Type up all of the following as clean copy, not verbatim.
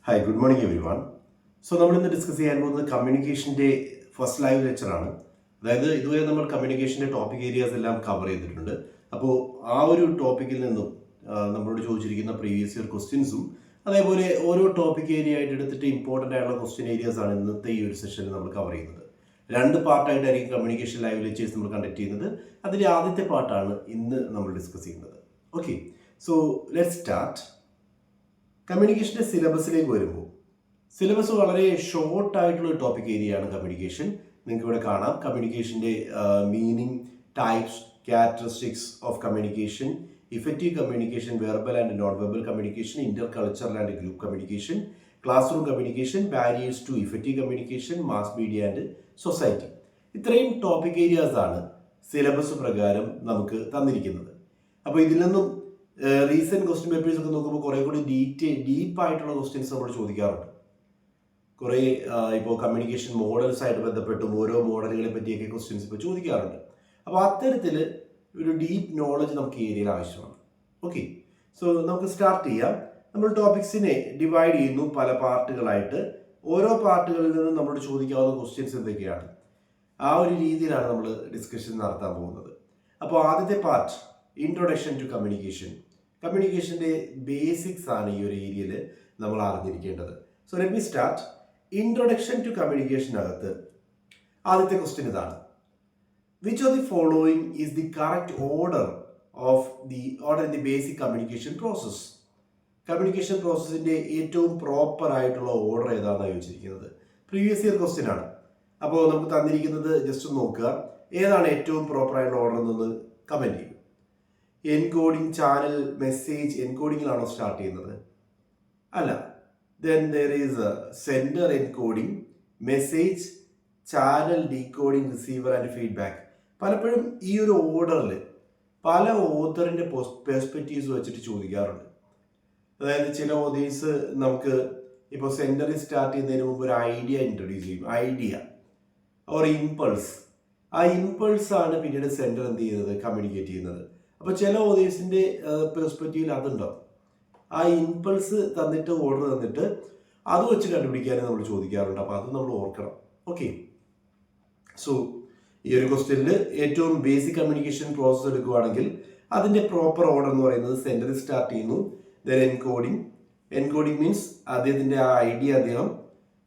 Hi good morning every one. നമ്മൾ ഇന്ന് discuss ചെയ്യാൻ പോകുന്നത് കമ്മ്യൂണിക്കേഷൻ്റെ ഫസ്റ്റ് ലൈവ് ലെക്ചറാണ്. അതായത് ഇതുവരെ നമ്മൾ കമ്മ്യൂണിക്കേഷൻ്റെ ടോപ്പിക് ഏരിയാസ് എല്ലാം കവർ ചെയ്തിട്ടുണ്ട്. അപ്പോൾ ആ ഒരു ടോപ്പിക്കിൽ നിന്നും നമ്മളോട് ചോദിച്ചിരിക്കുന്ന പ്രീവിയസ് ഇയർ ക്വസ്റ്റ്യൻസും അതേപോലെ ഓരോ ടോപ്പിക് ഏരിയ ആയിട്ട് എടുത്തിട്ട് ഇമ്പോർട്ടൻ്റ് ആയിട്ടുള്ള ക്വസ്റ്റ്യൻ ഏരിയാസ് ആണ് ഇന്നത്തെ ഈ ഒരു സെഷനിൽ നമ്മൾ കവർ ചെയ്യുന്നത്. രണ്ട് പാർട്ടായിട്ടായിരിക്കും കമ്മ്യൂണിക്കേഷൻ ലൈവ് ലെക്ചേഴ്സ് നമ്മൾ കണ്ടക്ട് ചെയ്യുന്നത്. അതിൻ്റെ ആദ്യത്തെ പാർട്ടാണ് ഇന്ന് നമ്മൾ ഡിസ്കസ് ചെയ്യുന്നത്. Okay, so let's start. കമ്മ്യൂണിക്കേഷൻ്റെ സിലബസിലേക്ക് വരുമ്പോൾ സിലബസ് വളരെ ഷോർട്ട് ആയിട്ടുള്ള ഒരു ടോപ്പിക് ഏരിയയാണ് കമ്മ്യൂണിക്കേഷൻ. നിങ്ങൾക്ക് ഇവിടെ കാണാം കമ്മ്യൂണിക്കേഷൻ്റെ meaning, types, characteristics of communication, effective communication, verbal and non verbal communication, intercultural and group communication, classroom communication, barriers to effective communication, mass media and society. ഇത്രയും topic areas ആണ് syllabus പ്രകാരം നമുക്ക് തന്നിരിക്കുന്നത്. അപ്പോൾ ഇതിൽ നിന്നും recent question papers ഒക്കെ നോക്കുമ്പോൾ കുറേ കൂടി ഡീപ്പായിട്ടുള്ള ക്വസ്റ്റ്യൻസ് നമ്മൾ ചോദിക്കാറുണ്ട്. കുറേ ഇപ്പോൾ കമ്മ്യൂണിക്കേഷൻ മോഡൽസ് ആയിട്ട് ബന്ധപ്പെട്ടും ഓരോ മോഡലുകളെ പറ്റിയൊക്കെ ക്വസ്റ്റ്യൻസ് ഇപ്പോൾ ചോദിക്കാറുണ്ട്. അപ്പോൾ അത്തരത്തിൽ ഒരു ഡീപ്പ് നോളജ് നമുക്ക് ഏരിയയിൽ ആവശ്യമാണ്. ഓക്കെ, സോ നമുക്ക് സ്റ്റാർട്ട് ചെയ്യാം. നമ്മൾ ടോപ്പിക്സിനെ ഡിവൈഡ് ചെയ്യുന്നു പല പാർട്ടുകളായിട്ട്. ഓരോ പാർട്ടുകളിൽ നിന്നും നമ്മളോട് ചോദിക്കാവുന്ന ക്വസ്റ്റ്യൻസ് എന്തൊക്കെയാണ്, ആ ഒരു രീതിയിലാണ് നമ്മൾ ഡിസ്കഷൻ നടത്താൻ പോകുന്നത്. അപ്പോൾ ആദ്യത്തെ പാർട്ട് ഇൻട്രൊഡക്ഷൻ ടു കമ്മ്യൂണിക്കേഷൻ. കമ്മ്യൂണിക്കേഷൻ്റെ ബേസിക്സ് ആണ് ഈ ഒരു ഏരിയയിൽ നമ്മൾ അറിഞ്ഞിരിക്കേണ്ടത്. So let me start. Introduction to കമ്മ്യൂണിക്കേഷനകത്ത് ആദ്യത്തെ ക്വസ്റ്റ്യൻ ഇതാണ്: which of the following is the correct order in the basic communication process? Communication പ്രോസസ്സിൻ്റെ ഏറ്റവും പ്രോപ്പർ ആയിട്ടുള്ള ഓർഡർ ഏതാണെന്നാണ് ചോദിച്ചിരിക്കുന്നത്. പ്രീവിയസ് ഇയർ ക്വസ്റ്റ്യൻ ആണ്. അപ്പോൾ നമുക്ക് തന്നിരിക്കുന്നത് ജസ്റ്റ് നോക്കുക, ഏതാണ് ഏറ്റവും പ്രോപ്പർ ആയിട്ടുള്ള ഓർഡർ എന്നൊന്ന് കമൻറ്റ് ചെയ്യും. എൻകോഡിംഗ്, ചാനൽ, മെസ്സേജ് എൻകോഡിങ്ങിലാണോ സ്റ്റാർട്ട് ചെയ്യുന്നത്? അല്ല. Then there is sender encoding, message, channel decoding, receiver and feedback. പലപ്പോഴും ഈ ഒരു ഓർഡറിൽ പല ഓതറിൻ്റെ പെർസ്പെക്റ്റീവ്സ് വെച്ചിട്ട് ചോദിക്കാറുണ്ട്. അതായത് ചില ഓതേഴ്സ് നമുക്ക് ഇപ്പോൾ സെൻഡറിൽ സ്റ്റാർട്ട് ചെയ്യുന്നതിന് മുമ്പ് ഒരു ഐഡിയ ഇൻട്രൊഡ്യൂസ് ചെയ്യും, ഐഡിയ ഓർ ഇമ്പൾസ്. ആ ഇമ്പൾസ് ആണ് പിന്നീട് സെൻഡർ എന്ത് ചെയ്യുന്നത്, കമ്മ്യൂണിക്കേറ്റ് ചെയ്യുന്നത്. അപ്പോൾ ചില ഓതേഴ്സിൻ്റെ പെർസ്പെക്റ്റീവിൽ അതുണ്ടാവും. ആ ഇമ്പൾസ് തന്നിട്ട് ഓർഡർ തന്നിട്ട് അത് വെച്ച് കണ്ടുപിടിക്കാനും നമ്മൾ ചോദിക്കാറുണ്ട്. അപ്പോൾ അത് നമ്മൾ ഓർക്കണം. ഓക്കെ, സോ ഈ ഒരു ക്വസ്റ്റ്യനിൽ ഏറ്റവും ബേസിക് കമ്മ്യൂണിക്കേഷൻ പ്രോസസ്സ് എടുക്കുകയാണെങ്കിൽ അതിൻ്റെ പ്രോപ്പർ ഓർഡർ എന്ന് പറയുന്നത് സെൻഡറിൽ സ്റ്റാർട്ട് ചെയ്യുന്നു. ദെൻ എൻകോഡിംഗ് മീൻസ് അദ്ദേഹത്തിൻ്റെ ആ ഐഡിയ അദ്ദേഹം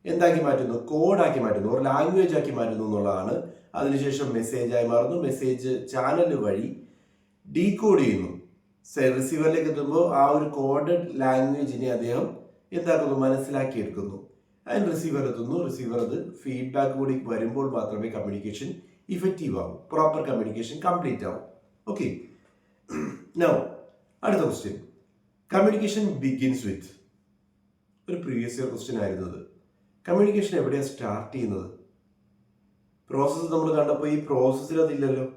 എന്താക്കി മാറ്റുന്നു, കോഡാക്കി മാറ്റുന്നു, ഒരു ലാംഗ്വേജ് ആക്കി മാറ്റുന്നു എന്നുള്ളതാണ്. അതിനുശേഷം മെസ്സേജായി മാറുന്നു. മെസ്സേജ് ചാനൽ വഴി ഡീകോഡ് ചെയ്യുന്നു. റിസീവറിലേക്ക് എത്തുമ്പോൾ ആ ഒരു കോഡഡ് ലാംഗ്വേജിനെ അദ്ദേഹം എന്താക്കുന്നു, മനസ്സിലാക്കിയെടുക്കുന്നു. അതിന് റിസീവർ എത്തുന്നു. റിസീവർ അത് ഫീഡ്ബാക്ക് കൂടി വരുമ്പോൾ മാത്രമേ കമ്മ്യൂണിക്കേഷൻ ഇഫക്റ്റീവ് ആവും, പ്രോപ്പർ കമ്മ്യൂണിക്കേഷൻ കംപ്ലീറ്റ് ആവും. ഓക്കെ, നൗ അടുത്ത ക്വസ്റ്റ്യൻ. കമ്മ്യൂണിക്കേഷൻ ബിഗിൻസ് വിത്ത്, ഒരു പ്രീവിയസ് ഇയർ ക്വസ്റ്റ്യൻ ആയിരുന്നത്. കമ്മ്യൂണിക്കേഷൻ എവിടെയാണ് സ്റ്റാർട്ട് ചെയ്യുന്നത്? പ്രോസസ്സ് നമ്മൾ കണ്ടപ്പോൾ ഈ പ്രോസസ്സിൽ അതില്ലല്ലോ.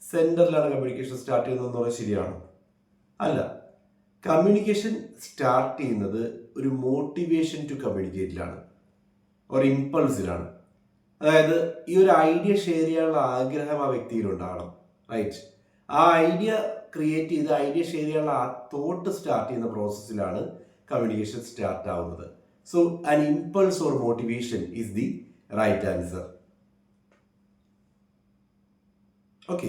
സെൻറ്ററിലാണ് കമ്മ്യൂണിക്കേഷൻ സ്റ്റാർട്ട് ചെയ്യുന്നതെന്ന് പറഞ്ഞാൽ ശരിയാണോ? അല്ല. കമ്മ്യൂണിക്കേഷൻ സ്റ്റാർട്ട് ചെയ്യുന്നത് ഒരു മോട്ടിവേഷൻ ടു കമ്മ്യൂണിക്കേറ്റിലാണ്, ഒരു ഇമ്പൾസിലാണ്. അതായത് ഈ ഒരു ഐഡിയ ഷെയർ ചെയ്യാനുള്ള ആഗ്രഹം ആ വ്യക്തിയിലുണ്ടാകണം, റൈറ്റ്? ആ ഐഡിയ ക്രിയേറ്റ് ചെയ്ത് ഐഡിയ ഷെയർ ചെയ്യാനുള്ള ആ തോട്ട് സ്റ്റാർട്ട് ചെയ്യുന്ന പ്രോസസ്സിലാണ് കമ്മ്യൂണിക്കേഷൻ സ്റ്റാർട്ട് ആവുന്നത്. So an impulse or motivation is the right answer. Okay,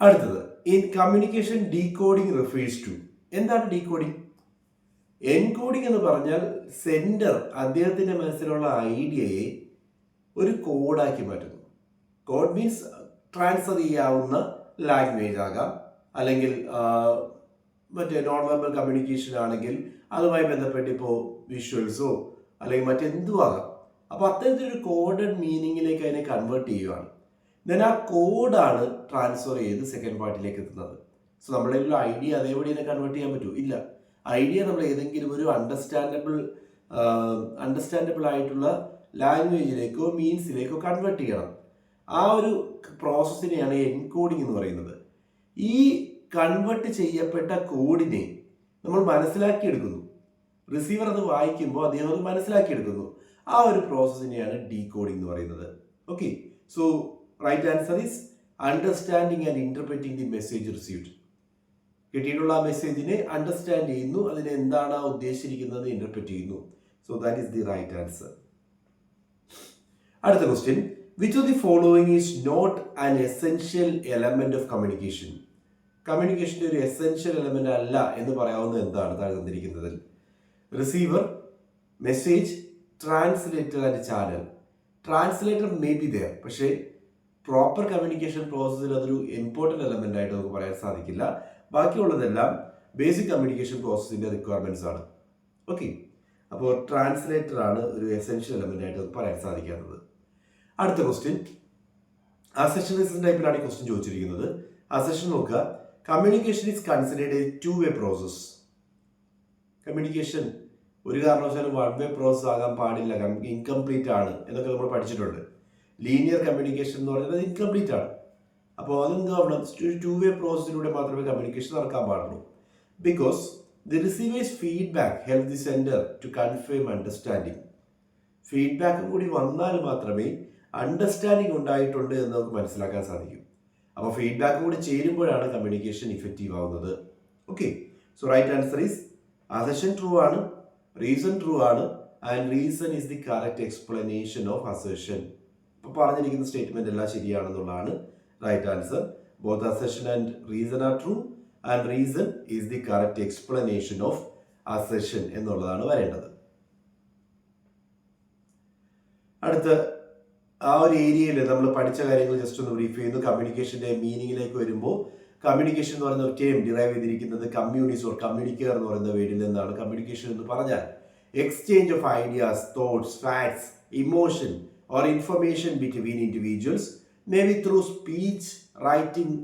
അടുത്തത് in communication decoding refers to. എന്താണ് ഡീകോഡിംഗ്? എൻകോഡിംഗ് എന്ന് പറഞ്ഞാൽ സെൻഡർ അദ്ദേഹത്തിൻ്റെ മനസ്സിലുള്ള ഐഡിയയെ ഒരു കോഡാക്കി മാറ്റുന്നു. കോഡ് മീൻസ് ട്രാൻസ്ഫർ ചെയ്യാവുന്ന ലാംഗ്വേജ് ആകാം, അല്ലെങ്കിൽ മറ്റേ നോൺ വെർബൽ കമ്മ്യൂണിക്കേഷൻ ആണെങ്കിൽ അതുമായി ബന്ധപ്പെട്ട് ഇപ്പോൾ വിഷ്വൽസോ അല്ലെങ്കിൽ മറ്റെന്തും ആകാം. അപ്പോൾ അത്തരത്തിലൊരു കോഡഡ് മീനിങ്ങിലേക്ക് അതിനെ കൺവേർട്ട് ചെയ്യുകയാണ്. ദെൻ ആ കോഡാണ് ട്രാൻസ്ഫർ ചെയ്ത് സെക്കൻഡ് പാർട്ടിലേക്ക് എത്തുന്നത്. സോ നമ്മുടെ ഒരു ഐഡിയ അതേപടി തന്നെ കൺവേർട്ട് ചെയ്യാൻ പറ്റുമോ? ഇല്ല. ഐഡിയ നമ്മൾ ഏതെങ്കിലും ഒരു അണ്ടർസ്റ്റാൻഡബിൾ ആയിട്ടുള്ള ലാംഗ്വേജിലേക്കോ മീൻസിലേക്കോ കൺവേർട്ട് ചെയ്യണം. ആ ഒരു പ്രോസസ്സിനെയാണ് എൻകോഡിംഗ് എന്ന് പറയുന്നത്. ഈ കൺവേർട്ട് ചെയ്യപ്പെട്ട കോഡിനെ നമ്മൾ മനസ്സിലാക്കിയെടുക്കുന്നു. റിസീവർ അത് വായിക്കുമ്പോൾ അദ്ദേഹം അത് മനസ്സിലാക്കിയെടുക്കുന്നു. ആ ഒരു പ്രോസസ്സിനെയാണ് ഡീകോഡിംഗ് എന്ന് പറയുന്നത്. Okay, so right answer is understanding and interpreting the message received. കിട്ടിയിട്ടുള്ള ആ മെസ്സേജിനെ അണ്ടർസ്റ്റാൻഡ് ചെയ്യുന്നു, അതിനെ എന്താണ് ഉദ്ദേശിച്ചിരിക്കുന്നത് ഇന്റർപ്രറ്റ് ചെയ്യുന്നു. So that is the right answer. അടുത്ത question, which of the following is not an essential element of communication? കമ്മ്യൂണിക്കേഷൻ്റെ ഒരു എസെൻഷ്യൽ എലമെന്റ് അല്ല എന്ന് പറയാവുന്നത് എന്താണ് താഴെ തന്നിരിക്കുന്നതിൽ? Receiver, message, translator and channel. Translator may be there, പക്ഷേ പ്രോപ്പർ കമ്മ്യൂണിക്കേഷൻ പ്രോസസ്സിൽ അതൊരു ഇമ്പോർട്ടൻ്റ് എലമെന്റ് ആയിട്ട് നമുക്ക് പറയാൻ സാധിക്കില്ല. ബാക്കിയുള്ളതെല്ലാം ബേസിക് കമ്മ്യൂണിക്കേഷൻ പ്രോസസ്സിൻ്റെ റിക്വയർമെന്റ്സ് ആണ്. ഓക്കെ, അപ്പോൾ ട്രാൻസ്ലേറ്റർ ആണ് ഒരു എസെൻഷ്യൽ എലമെന്റ് ആയിട്ട് പറയാൻ സാധിക്കാത്തത്. അടുത്ത ക്വസ്റ്റ്യൻ, അസെഷൻ റിസൺ ടൈപ്പിലാണ് ഈ ക്വസ്റ്റ്യൻ ചോദിച്ചിരിക്കുന്നത്. അസെഷൻ നോക്കുക, communication is considered A to way process. Communication ഒരു കാരണവശാലും വൺ വേ പ്രോസസ് ആകാൻ പാടില്ല, ഇൻകംപ്ലീറ്റ് ആണ് എന്നൊക്കെ നമ്മൾ പഠിച്ചിട്ടുണ്ട്. ലീനിയർ കമ്മ്യൂണിക്കേഷൻ എന്ന് പറഞ്ഞാൽ ഇൻകംപ്ലീറ്റ് ആണ്. അപ്പോൾ അതെന്താവണം, ടു വേ പ്രോസസ്സിലൂടെ മാത്രമേ കമ്മ്യൂണിക്കേഷൻ നടക്കാൻ പാടുള്ളൂ. Because the receiver's feedback help the sender to confirm understanding. ഫീഡ്ബാക്കും കൂടി വന്നാൽ മാത്രമേ അണ്ടർസ്റ്റാൻഡിങ് ഉണ്ടായിട്ടുണ്ട് എന്ന് നമുക്ക് മനസ്സിലാക്കാൻ സാധിക്കും. അപ്പോൾ ഫീഡ്ബാക്കും കൂടി ചേരുമ്പോഴാണ് കമ്മ്യൂണിക്കേഷൻ ഇഫക്റ്റീവ് ആവുന്നത്. Okay, so right answer is assertion true ആണ്, റീസൺ ട്രൂ ആണ്, and reason is the correct explanation of assertion. ഇപ്പോൾ പറഞ്ഞിരിക്കുന്ന സ്റ്റേറ്റ്മെന്റ് എല്ലാം ശരിയാണെന്നുള്ളതാണ് right answer. Both assertion and reason are true and reason is the correct explanation of assertion എന്നുള്ളതാണ് വരേണ്ടത്. അടുത്ത ആ ഒരു ഏരിയയിൽ നമ്മൾ പഠിച്ച കാര്യങ്ങൾ ജസ്റ്റ് ഒന്ന് ബ്രീഫ് ചെയ്യുന്നു. കമ്മ്യൂണിക്കേഷന്റെ മീനിങ്ങിലേക്ക് വരുമ്പോൾ, കമ്മ്യൂണിക്കേഷൻ എന്ന് പറയുന്ന ടേം ഡിറൈവ് ചെയ്തിരിക്കുന്നത് കമ്മ്യൂണിസ് ഓർ കമ്മ്യൂണിക്കർ എന്ന് പറയുന്ന വേർഡിൽ നിന്നാണ്. കമ്മ്യൂണിക്കേഷൻ എന്ന് പറഞ്ഞാൽ exchange of ideas, thoughts, facts, emotion or information between individuals, may be through speech, writing,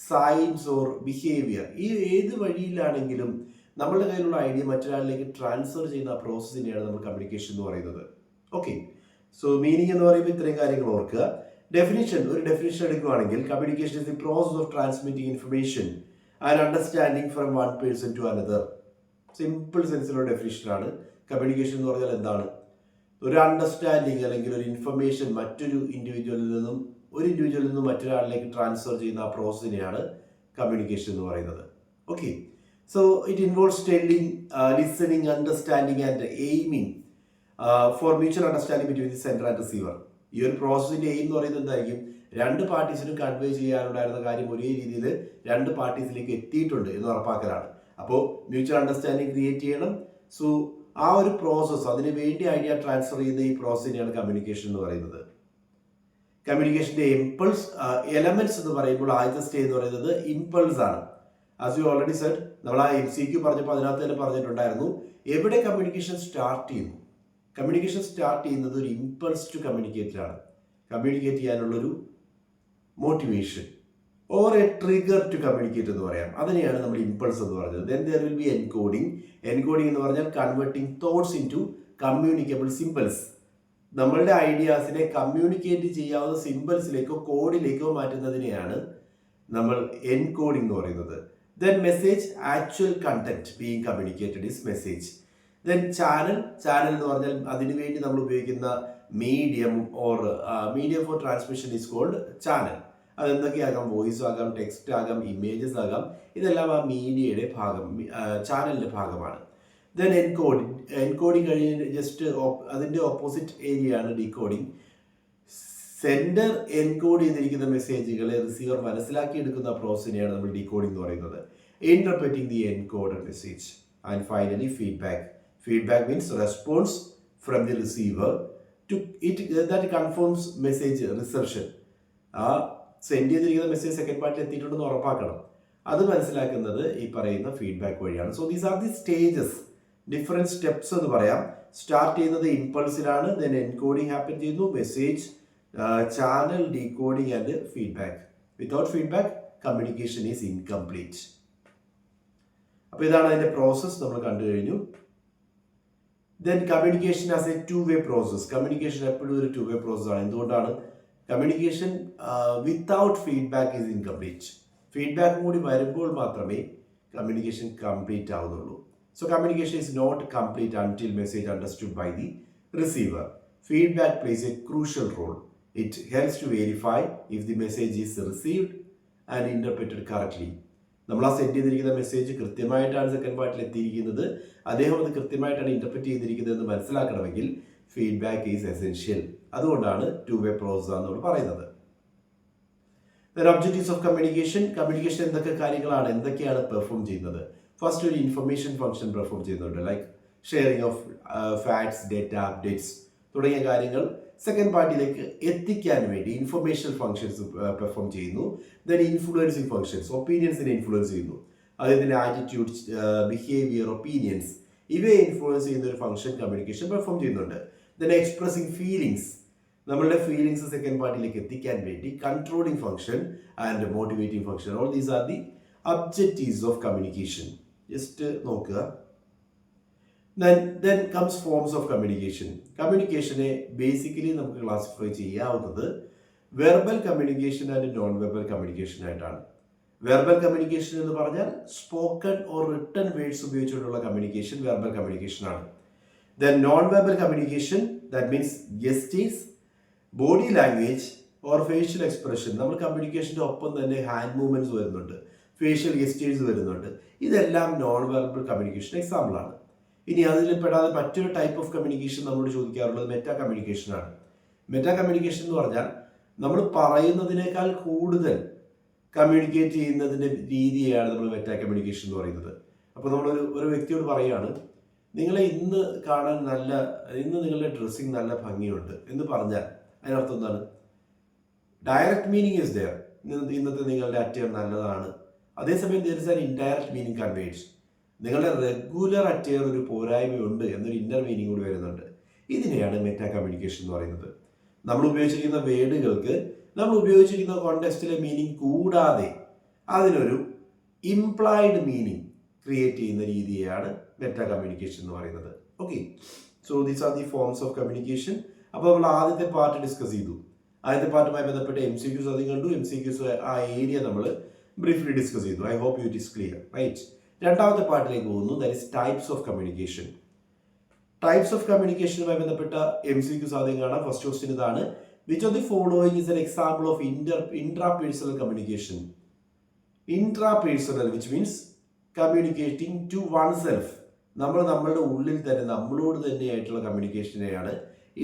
signs or behaviour. ഈ ഏത് വഴിയിലാണെങ്കിലും നമ്മളുടെ കയ്യിലുള്ള ഐഡിയ മറ്റൊരാളിലേക്ക് ട്രാൻസ്ഫർ ചെയ്യുന്ന പ്രോസസ്സിനെയാണ് നമ്മൾ കമ്മ്യൂണിക്കേഷൻ എന്ന് പറയുന്നത്. ഓക്കെ, സോ മീനിങ് എന്ന് പറയുമ്പോൾ ഇത്രയും കാര്യങ്ങൾ ഓർക്കുക. ഡെഫിനിഷൻ, ഒരു ഡെഫിനിഷൻ എടുക്കുകയാണെങ്കിൽ communication is the process of transmitting information and understanding from one person to another. Simple സെൻസിലുള്ള ഡെഫിനിഷനാണ്. കമ്മ്യൂണിക്കേഷൻ എന്ന് പറഞ്ഞാൽ എന്താണ്? ഒരു അണ്ടർസ്റ്റാൻഡിങ് അല്ലെങ്കിൽ ഒരു ഇൻഫർമേഷൻ മറ്റൊരു ഇൻഡിവിജ്വലിൽ നിന്നും മറ്റൊരാളിലേക്ക് ട്രാൻസ്ഫർ ചെയ്യുന്ന ആ പ്രോസസ്സിനെയാണ് കമ്മ്യൂണിക്കേഷൻ എന്ന് പറയുന്നത്. Okay, so it involves telling, listening, understanding and aiming for mutual understanding between the sender and receiver. ഈ ഒരു പ്രോസസ്സിന്റെ എയിം എന്ന് പറയുന്നത് എന്തായിരിക്കും? രണ്ട് പാർട്ടീസിനും കൺവേ ചെയ്യാനുണ്ടായിരുന്ന കാര്യം ഒരേ രീതിയിൽ രണ്ട് പാർട്ടീസിലേക്ക് എത്തിയിട്ടുണ്ട് എന്ന് ഉറപ്പാക്കലാണ്. അപ്പോൾ മ്യൂച്വൽ അണ്ടർസ്റ്റാൻഡിങ് ക്രിയേറ്റ് ചെയ്യണം. സോ ആ ഒരു പ്രോസസ്സ്, അതിന് വേണ്ടി ഐഡിയ ട്രാൻസ്ഫർ ചെയ്യുന്ന ഈ പ്രോസസ്സിനെയാണ് കമ്മ്യൂണിക്കേഷൻ എന്ന് പറയുന്നത്. കമ്മ്യൂണിക്കേഷന്റെ ഇമ്പൾസ് എലമെന്റ്സ് എന്ന് പറയുമ്പോൾ ആദ്യത്തെ സ്റ്റേജ് എന്ന് പറയുന്നത് ഇമ്പൾസ് ആണ്. ആസ് യു ഓൾറെഡി സെഡ്, നമ്മൾ ആ MCQ പറഞ്ഞപ്പോൾ അതിനകത്ത് തന്നെ പറഞ്ഞിട്ടുണ്ടായിരുന്നു എവിടെ കമ്മ്യൂണിക്കേഷൻ സ്റ്റാർട്ട് ചെയ്യുന്നു. കമ്മ്യൂണിക്കേഷൻ സ്റ്റാർട്ട് ചെയ്യുന്നത് ഒരു ഇമ്പൾസ് ടു കമ്മ്യൂണിക്കേറ്റിലാണ്. കമ്മ്യൂണിക്കേറ്റ് ചെയ്യാനുള്ളൊരു motivation or a trigger to communicate എന്ന് പറയാം. അതിനെയാണ് നമ്മൾ ഇമ്പൾസ് എന്ന് പറഞ്ഞത്. Then there will be encoding. Encoding എന്ന് പറഞ്ഞാൽ converting thoughts into communicable symbols. നമ്മളുടെ ഐഡിയാസിനെ കമ്മ്യൂണിക്കേറ്റ് ചെയ്യാവുന്ന സിമ്പിൾസിലേക്കോ കോഡിലേക്കോ മാറ്റുന്നതിനെയാണ് നമ്മൾ എൻകോഡിംഗ് എന്ന് പറയുന്നത്. Then message, actual content being communicated is message. Then channel എന്ന് പറഞ്ഞാൽ അതിനുവേണ്ടി നമ്മൾ ഉപയോഗിക്കുന്ന medium or medium for transmission is called channel. അതെന്തൊക്കെയാകാം? വോയിസ് ആകാം, ടെക്സ്റ്റ് ആകാം, ഇമേജസ് ആകാം. ഇതെല്ലാം ആ മീഡിയയുടെ ഭാഗം, ചാനലിൻ്റെ ഭാഗമാണ്. ദെൻ എൻകോഡിങ് കഴിഞ്ഞ് ജസ്റ്റ് അതിൻ്റെ ഓപ്പോസിറ്റ് ഏരിയ ആണ് ഡീകോഡിങ്. സെൻഡർ എൻകോഡ് ചെയ്തിരിക്കുന്ന മെസ്സേജുകളെ റിസീവർ മനസ്സിലാക്കിയെടുക്കുന്ന പ്രോസസ്സിനെയാണ് നമ്മൾ ഡീകോഡിംഗ് എന്ന് പറയുന്നത്. Interpreting the encoded message. And finally feedback. Feedback means response from the receiver to it that confirms message reception. ആ സെൻഡ് ചെയ്തിരിക്കുന്ന മെസ്സേജ് സെക്കൻഡ് പാർട്ടിൽ എത്തിയിട്ടുണ്ടെന്ന് ഉറപ്പാക്കണം. അത് മനസ്സിലാക്കുന്നത് ഈ പറയുന്ന ഫീഡ്ബാക്ക് വഴിയാണ്. So these are the stages, different steps എന്ന് പറയാം. സ്റ്റാർട്ട് ചെയ്യുന്നത് ഇമ്പൾസിലാണ്, ദെൻ എൻകോഡിംഗ് ഹാപ്പൻ ചെയ്യുന്നു, message, channel, decoding and feedback. Without feedback communication is incomplete. അപ്പോൾ ഇതാണ് അതിൻ്റെ പ്രോസസ്സ് നമ്മൾ കണ്ടു കഴിഞ്ഞു. Then communication as A to way process. Communication എപ്പോഴും ഒരു ടു വേ പ്രോസസ് ആണ്. എന്തുകൊണ്ടാണ്? Communication without feedback is incomplete. ഫീഡ്ബാക്കും കൂടി വരുമ്പോൾ മാത്രമേ കമ്മ്യൂണിക്കേഷൻ കംപ്ലീറ്റ് ആവുന്നുള്ളൂ. So communication is not complete until message understood by the receiver. Feedback plays a crucial role. It helps to verify if the message is received and interpreted correctly. നമ്മൾ ആ send ചെയ്തിരിക്കുന്ന message കൃത്യമായിട്ടാണ് second പാർട്ടിൽ എത്തിയിരിക്കുന്നത്, അദ്ദേഹം അത് കൃത്യമായിട്ടാണ് interpret ചെയ്തിരിക്കുന്നത് എന്ന് മനസ്സിലാക്കണമെങ്കിൽ ഫീഡ്ബാക്ക് ഈസ് എസെൻഷ്യൽ. അതുകൊണ്ടാണ് ടു വേ പ്രോസസ് എന്ന് നമ്മൾ പറയുന്നത്. Objectives of communication. കമ്മ്യൂണിക്കേഷൻ എന്തൊക്കെയാണ് പെർഫോം ചെയ്യുന്നത്? ഫസ്റ്റ് ഒരു ഇൻഫർമേഷൻ ഫംഗ്ഷൻ പെർഫോം ചെയ്യുന്നുണ്ട്, like sharing of facts, data, updates തുടങ്ങിയ കാര്യങ്ങൾ സെക്കൻഡ് പാർട്ടിയിലേക്ക് എത്തിക്കാൻ വേണ്ടി ഇൻഫർമേഷൻ ഫംഗ്ഷൻസ് പെർഫോം ചെയ്യുന്നു. ദെൻ ഇൻഫ്ലുവൻസിങ് ഫംഗ്ഷൻസ്, ഒപ്പീനിയൻസിനെ ഇൻഫ്ലുവൻസ് ചെയ്യുന്നു. അദ്ദേഹത്തിൻ്റെ ആറ്റിറ്റ്യൂഡ്സ്, ബിഹേവിയർ, ഒപ്പീനിയൻസ് ഇവയെ ഇൻഫ്ലുവൻസ് ചെയ്യുന്ന ഒരു ഫംഗ്ഷൻ കമ്മ്യൂണിക്കേഷൻ പെർഫോം ചെയ്യുന്നുണ്ട്. ദെൻ എക്സ്പ്രസിങ് ഫീലിങ്സ്, നമ്മളുടെ ഫീലിങ്സ് സെക്കൻഡ് പാർട്ടിയിലേക്ക് എത്തിക്കാൻ വേണ്ടി controlling function and motivating function. All these are the objectives of communication. Just നോക്കുക. Then comes forms of communication. കമ്മ്യൂണിക്കേഷനെ ബേസിക്കലി നമുക്ക് ക്ലാസിഫൈ ചെയ്യാവുന്നത് verbal communication and non verbal communication ആയിട്ടാണ്. Verbal communication എന്ന് പറഞ്ഞാൽ സ്പോക്കൺ ഓർ റിട്ടൺ വേർഡ്സ് ഉപയോഗിച്ചുകൊണ്ടുള്ള communication verbal communication ആണ്. Then non verbal communication, that means gestures, body language or facial expression. നമ്മൾ കമ്മ്യൂണിക്കേഷൻ്റെ ഒപ്പം തന്നെ ഹാൻഡ് മൂവ്മെന്റ്സ് വരുന്നുണ്ട്, ഫേഷ്യൽ ഗെസ്റ്റേഴ്സ് വരുന്നുണ്ട്. ഇതെല്ലാം നോൺ വെർബൽ കമ്മ്യൂണിക്കേഷൻ എക്സാമ്പിളാണ്. ഇനി അതിൽ പെടാതെ മറ്റൊരു ടൈപ്പ് ഓഫ് കമ്മ്യൂണിക്കേഷൻ നമ്മളോട് ചോദിക്കാറുള്ളത് മെറ്റാ കമ്മ്യൂണിക്കേഷൻ ആണ്. മെറ്റാ കമ്മ്യൂണിക്കേഷൻ എന്ന് പറഞ്ഞാൽ നമ്മൾ പറയുന്നതിനേക്കാൾ കൂടുതൽ കമ്മ്യൂണിക്കേറ്റ് ചെയ്യുന്നതിൻ്റെ രീതിയാണ് നമ്മൾ മെറ്റാ കമ്മ്യൂണിക്കേഷൻ എന്ന് പറയുന്നത്. അപ്പോൾ നമ്മളൊരു വ്യക്തിയോട് പറയുകയാണ്, നിങ്ങളെ ഇന്ന് നിങ്ങളുടെ ഡ്രസ്സിങ് നല്ല ഭംഗിയുണ്ട് എന്ന് പറഞ്ഞാൽ അതിനർത്ഥം എന്താണ്? ഡയറക്റ്റ് മീനിങ് ഇസ് ദെയർ, ഇന്നത്തെ നിങ്ങളുടെ അറ്റയർ നല്ലതാണ്. അതേസമയം there is an indirect meaning conveyed. നിങ്ങളുടെ റെഗുലർ അറ്റയർ ഒരു പോരായ്മയുണ്ട് എന്നൊരു ഇന്നർ മീനിങ് കൂടി വരുന്നുണ്ട്. ഇതിനെയാണ് മെറ്റാ കമ്മ്യൂണിക്കേഷൻ എന്ന് പറയുന്നത്. നമ്മൾ ഉപയോഗിച്ചിരിക്കുന്ന വേർഡുകൾക്ക് നമ്മൾ ഉപയോഗിച്ചിരിക്കുന്ന കോണ്ടെക്സ്റ്റിലെ മീനിങ് കൂടാതെ അതിനൊരു ഇംപ്ലൈഡ് മീനിങ് ക്രിയേറ്റ് ചെയ്യുന്ന രീതിയാണ് മെറ്റാ കമ്മ്യൂണിക്കേഷൻ എന്ന് പറയുന്നത്. Okay, so these are the forms of communication. അപ്പോൾ നമ്മൾ ആദ്യത്തെ പാർട്ട് ഡിസ്കസ് ചെയ്തു. ആദ്യത്തെ പാർട്ടുമായി ബന്ധപ്പെട്ട് MCQs അധികം കണ്ടു. MCQs ആ ഏരിയ നമ്മൾ ബ്രീഫ്ലി ഡിസ്കസ് ചെയ്തു. I hope it is clear, right? രണ്ടാമത്തെ പാർട്ടിലേക്ക് പോകുന്നു, that is types of communication. Types of കമ്മ്യൂണിക്കേഷനുമായി ബന്ധപ്പെട്ട MCQs ആദ്യം കാണാം. ഫസ്റ്റ് ക്വസ്റ്റ്യൻ ഇതാണ്: which of the following is an example of intrapersonal communication? Intrapersonal which means communicating to oneself. നമ്മളുടെ ഉള്ളിൽ തന്നെ നമ്മളോട് തന്നെയായിട്ടുള്ള കമ്മ്യൂണിക്കേഷനെയാണ്